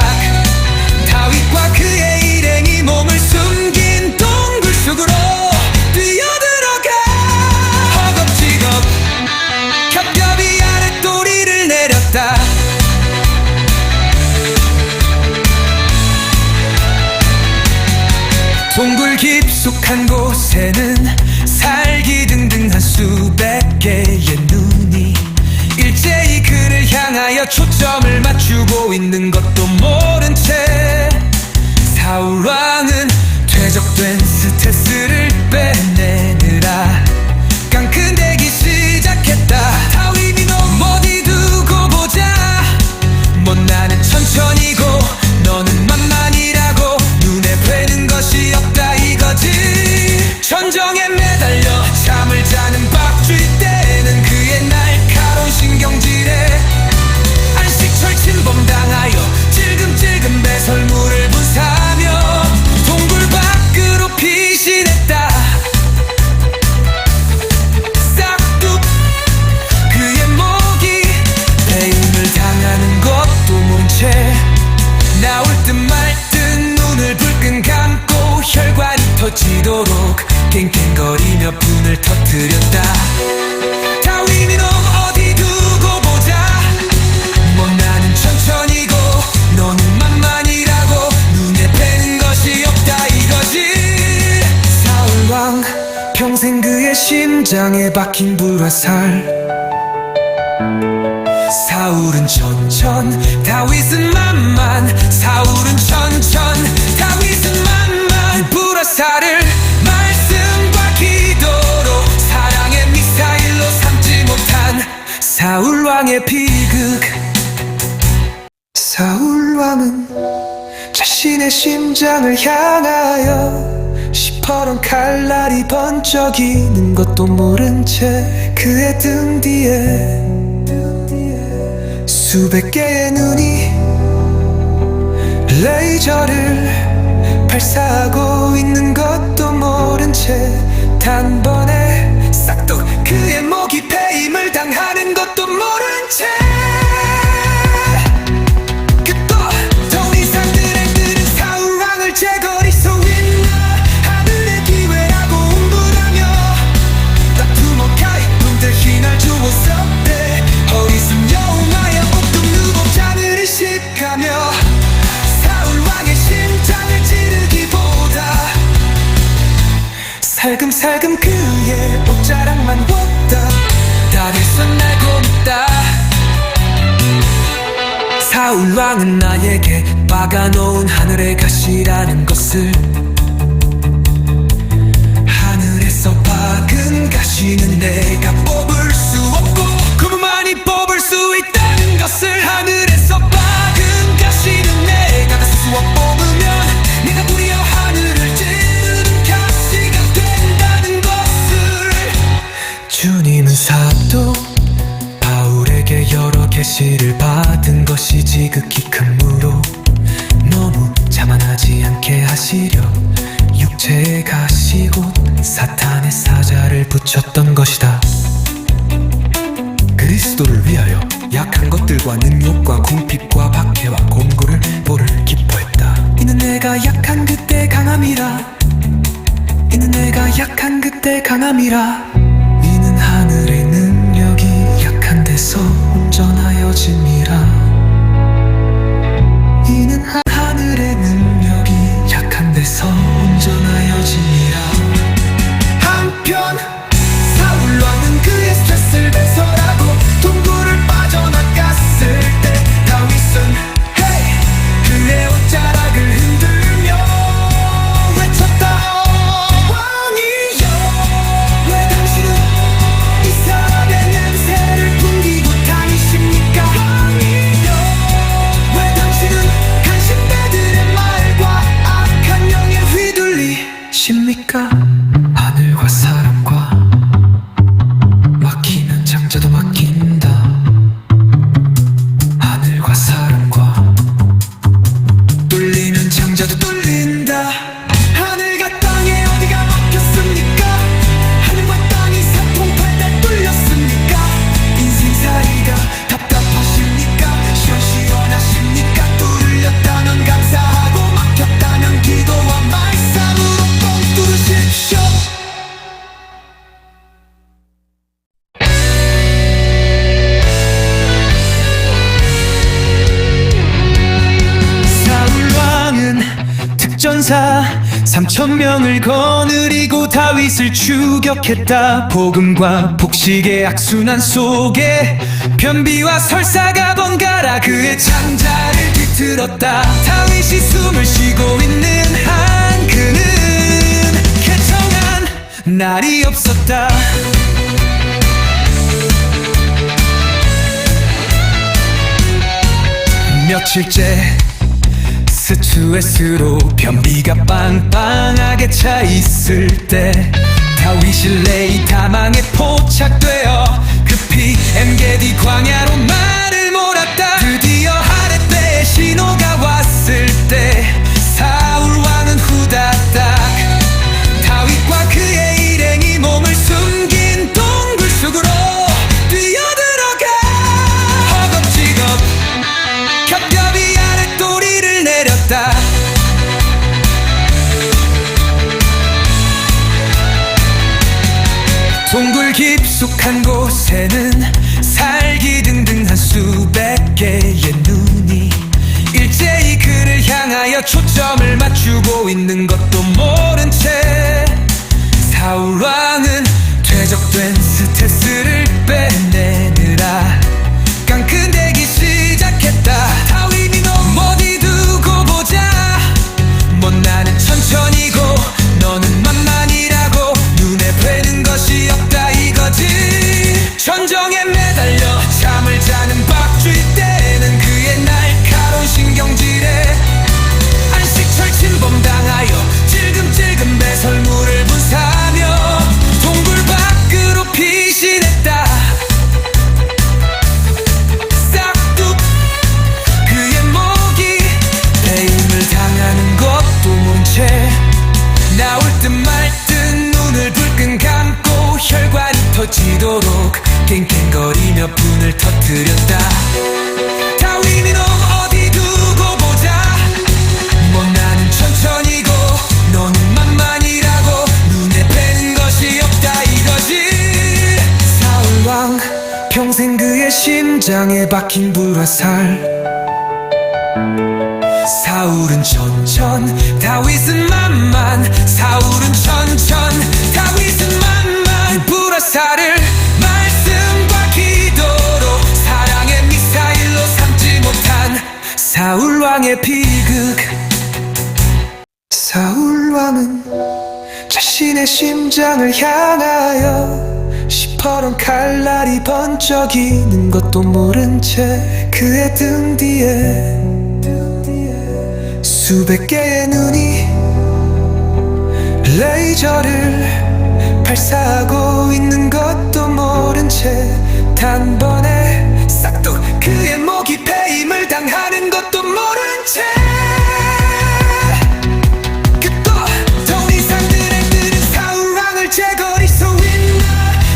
A: 다윗과 그의 일행이 몸을 숨긴 동굴 속으로 뛰어들어가 허겁지겁 겹겹이 아랫도리를 내렸다. 동굴 깊숙한 곳에는 살기등등한 수백 개의 눈이 일제히 그를 향하여 초점을 맞추고 있는 것도 모른 채 사울 왕은 퇴적된 스트레스를 빼내느라 깡큰대기 시작했다. 다윗이 너 어디 두고 보자. 뭐 나는 천천히고 너는 만만이라고 눈에 뵈는 것이 없다 이거지. 전정에 매달려 잠을 자는 박쥐 때는 그의 날카로운 신경질에 안식철 침범당하여 찔금찔금 배설물을 분사하며 동굴 밖으로 피신했다. 싹둑 그의 목이 배임을 당하는 것도 모른 채 나올 듯 말 듯 눈을 불끈 감고 혈관이 터지도록 깽깽거리며 분을 터뜨렸다. 다윗이 너 어디 두고 보자. 뭐 나는 천천히고 너는 만만이라고 눈에 뵈는 것이 없다 이거지. 사울 왕 평생 그의 심장에 박힌 불화살. 사울은 천천 다윗은 만만. 사울은 천천 다윗은 만만. 불화살을 말씀과 기도로 사랑의 미사일로 삼지 못한 사울 왕의 비극. 사울 왕은 자신의 심장을 향하여 시퍼런 칼날이 번쩍이는 것도 모른 채 그의 등 뒤에 수백 개의 눈이 레이저를 발사하고 있는 것도 모른 채 단번에 싹둑 그의 목이 배임을 당하는 것도 모른 채 더 이상 그들은 사울 왕을 제거리 소인나 하늘의 기회라고 운분하며 다투목하이 눈대히 날 주었었대. 어리순 여호와의 옥동 누복자를 의식하며 사울 왕의 심장을 찌르기보다 살금살금 그의 옷자락만 왔다. 다윗은 알고 있다. 사울 왕은 나에게 박아놓은 하늘의 가시라는 것을. 하늘에서 박은 가시는 내가 뽑을 수 없고 그분만이 뽑을 수 있다는 것을. 하늘에서 박은 가시는 내가 스스로 뽑으면 내가 도리어 하늘을 찌르는 가시가 된다는 것을. 주님은 사도 바울에게 여러 계시를 받은 것이 지극히 큰 무로 너무 자만하지 않게 하시려 육체의 가시 곧 사탄의 사자를 붙였던 것이다. 그리스도를 위하여 약한 것들과 능욕과 궁핍과 박해와 곤고를 보를 기뻐했다. 이는 내가 약한 그때 강함이라. 이는 내가 약한 그때 강함이라. 이는 하늘의 능력이 약한 데서 온전하여짐이라. 이는 하늘의 능력이 약한 데서 온전하여짐이라. 한편 사울 왕은 그의 스트레스를 배설하고 동굴을 빠져나갔을 때 다윗은 뚫린다. 하늘과 사람과 막히는 장자도 막힌다. 하늘과 사람과 뚫리는 장자도 뚫린다. 하늘과 땅에 어디가 막혔습니까? 하늘과 땅이 사통팔달 뚫렸습니까? 인생 사이가 답답하십니까? 시원시원하십니까? 뚫렸다면 감사하고 막혔다면 기도와 말씀으로 뻥 뚫으십시오. 사울왕은 특전사 3,000명을 거느리고 다윗을 추격했다. 복음과 복식의 악순환 속에 변비와 설사가 번갈아 그의 창자를 뒤틀었다. 다윗이 숨을 쉬고 있는 한 그는 개청한 날이 없었다. 며칠째 스트레스로 변비가 빵빵하게 차 있을 때 다윗이 레이타망에 포착되어 급히 엔게디 광야로 말을 몰았다. 드디어 하렛배의 신호가 왔을 때 사울 왕은 후다닥 다윗과 그의 일행이 몸을 숨긴 동굴 속으로 뛰어들어가 허겁지겁 겹겹이 아랫도리를 내렸다. 동굴 깊숙한 곳에는 살기등등한 수백 개의 눈이 일제히 그를 향하여 초점을 맞추고 있는 것도 모른 채 사울 왕은 퇴적된 스트레스를 빼내느라 깡큰대기 시작했다. 다윗이 너 어디 두고 보자. 뭐 나는 천천히고 너는 만만이라고 눈에 뵈는 것이 없다 이거지. 전정에 매달려 잠을 자는 박쥐 때는 그의 날카로운 신경질에 안식철 침범당하여 찔금찔금 배설물을 분사하며 동굴 밖으로 피신했다. 싹둑 그의 목이 배임을 당하는 것도 모른 채 나올 듯 말 듯 눈을 불끈 감고 혈관이 터지도록 깽깽거리며 분을 터뜨렸다. 다윗이 너 어디 두고 보자. 뭐 나는 천천히고 너는 만만이라고 눈에 뵈는 것이 없다 이거지. 사울왕 평생 그의 심장에 박힌 불화살. 사울은 천천 다윗은 만만. 사울은 천천 다윗은 만만. 이 불화살을 말씀과 기도로 사랑의 미사일로 삼지 못한 사울왕의 비극. 사울왕은 자신의 심장을 향하여 시퍼런 칼날이 번쩍이는 것도 모른 채 그의 등 뒤에 수백 개의 눈이 레이저를 발사하고 있는 것도 모른 채 단번에 싹둑 그의 목이 배임을 당하는 것도 모른 채 끝도 더 이상 들은 사울왕을 제거리 소윈나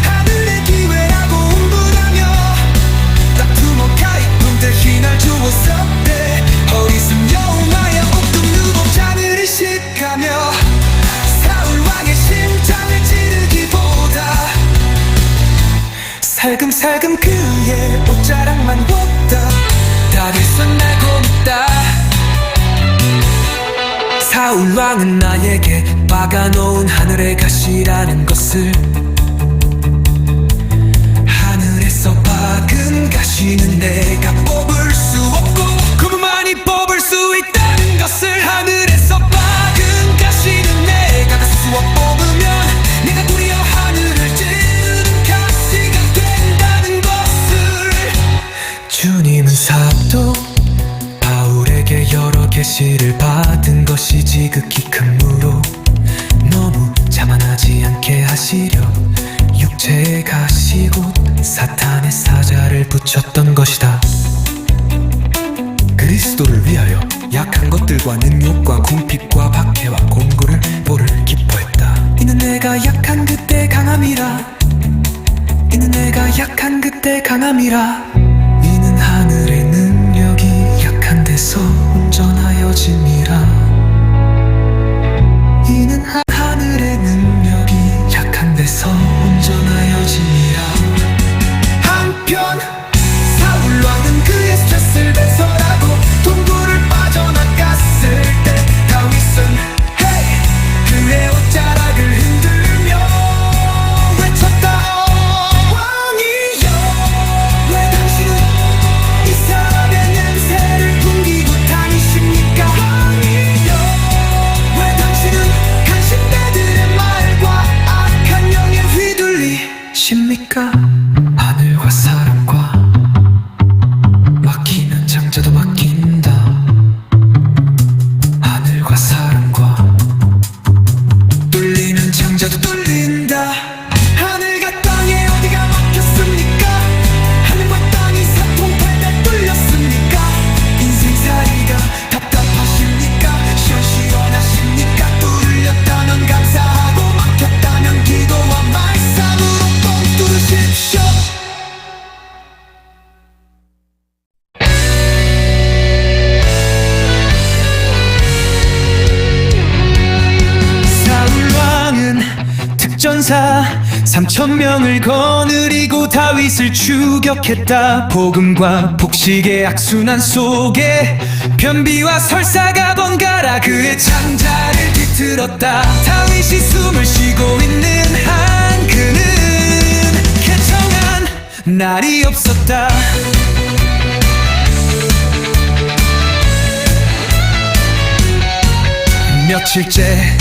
A: 하늘의 기회라고 운분하며 다투모카이 붕대히 날 주웠었대. 허리숨 여우마야 옥둠 누복 잔을 의식하며 사울왕의 심장을 찌르기보다 살금살금 그의 옷자락만 웠다. 다윗은 알고 있다. 사울왕은 나에게 박아놓은 하늘의 가시라는 것을. 하늘에서 박은 가시는 내가 뽑을 수 없고 그만이 뽑을 수 있다는 것을. 하늘에서 박은 가시는 내가 수업 뽑으면 내가 도리어 하늘을 찌르는 가시가 된다는 것을. 주님은 사도 바울에게 여러 계시를 받은 것이 지극히 큰 무로 너무 참 하시려 육체의 가시곧 사탄의 사자를 붙였던 것이다. 그리스도를 위하여 약한 것들과 능욕과 궁핍과 박해와 곤고를 보를 기뻐했다. 이는 내가 약한 그때 강함이라. 이는 내가 약한 그때 강함이라. 이는 하늘의 능력이 약한 데서 운전하여짐이라. 이는 하늘의 능력이 약한 데서 운전하여짐이라. 한편 사울 왕은 그의 스트레스를 배설하고 동굴을 빠져나갔을 때 다윗은 헤이 그의 옷자락을 흔들며 외쳤다. 왕이여 왜 당신은 이스라엘의 냄새를 풍기고 다니십니까? 왕이여 왜 당신은 간신배들의 말과 악한 영에 휘둘리십니까? 하늘과 사람과 막히는 장자도 막힌다. 하늘과 사람과 뚫리는 장자도 뚫린다. 하늘과 땅에 어디가 막혔습니까? 하늘과 땅이 사통팔달 뚫렸습니까? 인생살이가 답답하십니까? 시원시원하십니까? 뚫렸다면 감사하고 막혔다면 기도와 말씀으로 뻥 뚫으십시오. 특전사 3,000명을 거느리고 다윗을 추격했다. 복음과 복식의 악순환 속에 변비와 설사가 번갈아 그의 창자를 뒤틀었다. 다윗이 숨을 쉬고 있는 한 그는 개청한 날이 없었다. 며칠째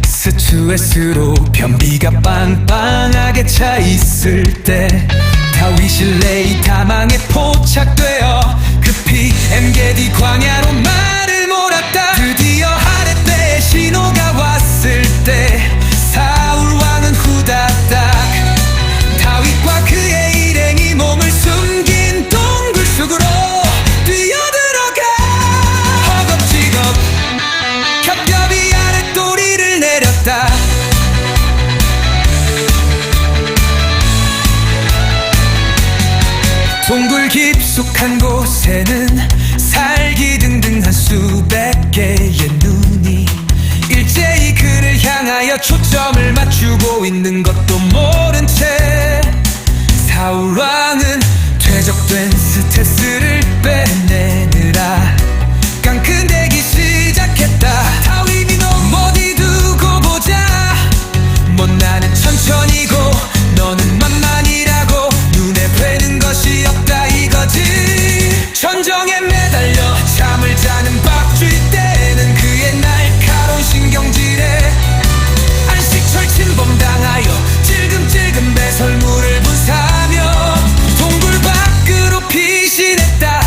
A: 스트레스로 변비가 빵빵하게 차 있을 때 다윗이 레이타망에 포착되어 급히 엔게디 광야로 말을 몰았다. 드디어 하렛대의 신호가 왔을 때 사울 왕은 후다닥 다윗과 그의 일행이 몸을 숨긴 동굴 속으로 뛰어들어가 허겁지겁 겹겹이 아랫도리를 내렸다. 동굴 깊숙한 곳에는 살기등등한 수백 개의 눈이 일제히 그를 향하여 초점을 맞추고 있는 것도 모른 채 사울 왕은 퇴적된 스트레스를 빼내느라 깡큰대기 시작했다. 다윗이 너 어디 두고 보자. 뭐 나는 천천히고 너는 만만이라고 눈에 뵈는 것이 없다 이거지. 전정에 매달려 잠을 자는 박쥐 때는 그의 날카로운 신경질에 안식철 침범당하여 찔금찔금 배설물을 분사하며 동굴 밖으로 피신했다.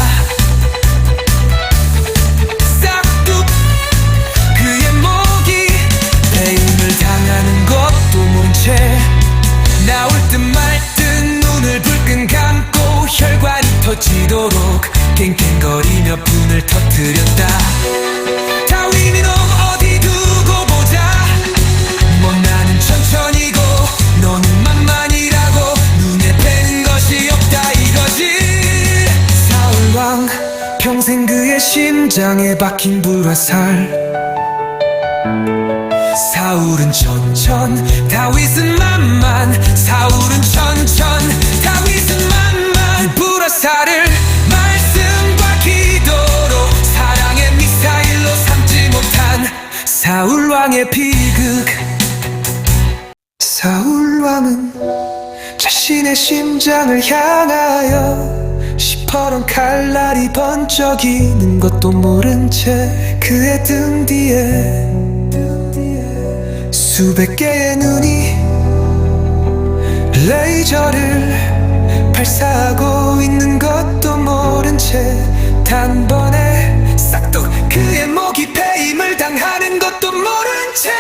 A: 싹둑 그의 목이 배임을 당하는 것도 모른 채 나올 듯 말 듯 눈을 불끈 감고 혈관이 터지도록 깽깽거리며 분을 터뜨렸다. 다윗이 너 어디 두고 보자. 뭐 나는 천천히고 너는 만만이라고 눈에 뵈는 것이 없다 이거지. 사울 왕 평생 그의 심장에 박힌 불화살. 사울은 천천 다윗은 만만. 사울은 천천 다윗은 만만. 불화살을 말씀과 기도로 사랑의 미사일로 삼지 못한 사울 왕의 비극. 사울 왕은 자신의 심장을 향하여 시퍼런 칼날이 번쩍이는 것도 모른 채 그의 등 뒤에 수백 개의 눈이 레이저를 발사하고 있는 것도 모른 채 단번에 싹둑 그의 목이 배임을 당하는 것도 모른 채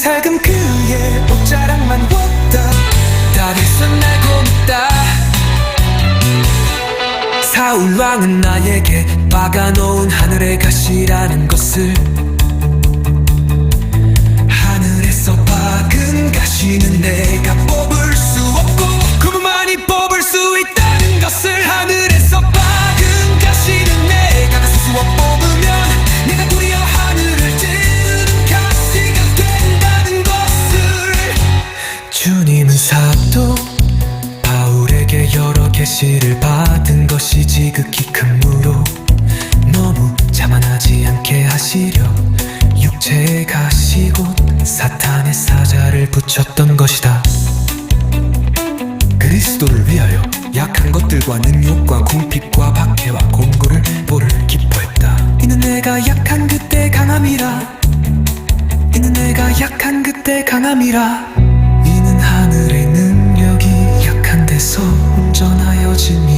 A: 살금 그의 옷자락만 왔다 다리에서 날고 있다 사울왕은 나에게 박아놓은 하늘의 가시라는 것을 하늘에서 박은 가시는 내가 뽑을 수 없고 그분만이 뽑을 수 있다는 것을 하늘에서 박은 가시는 내가 스스로 뽑으면 내가 도리어 하늘을 찌르는 가시가 된다는 것을 주님은 사도 바울에게 여러 계시를 받은 것이 지극히 큰 무로 너무 자만하지 않게 하시려 육체의 가시 곧 사탄의 사자를 붙였던 것이다 그리스도를 위하여 약한 것들과 능욕과 궁핍과 박해와 공고를 보를 기뻐했다 이는 내가 약한 그때 강함이라 이는 내가 약한 그때 강함이라 이는 하늘의 능력이 약한 데서 운전하여지니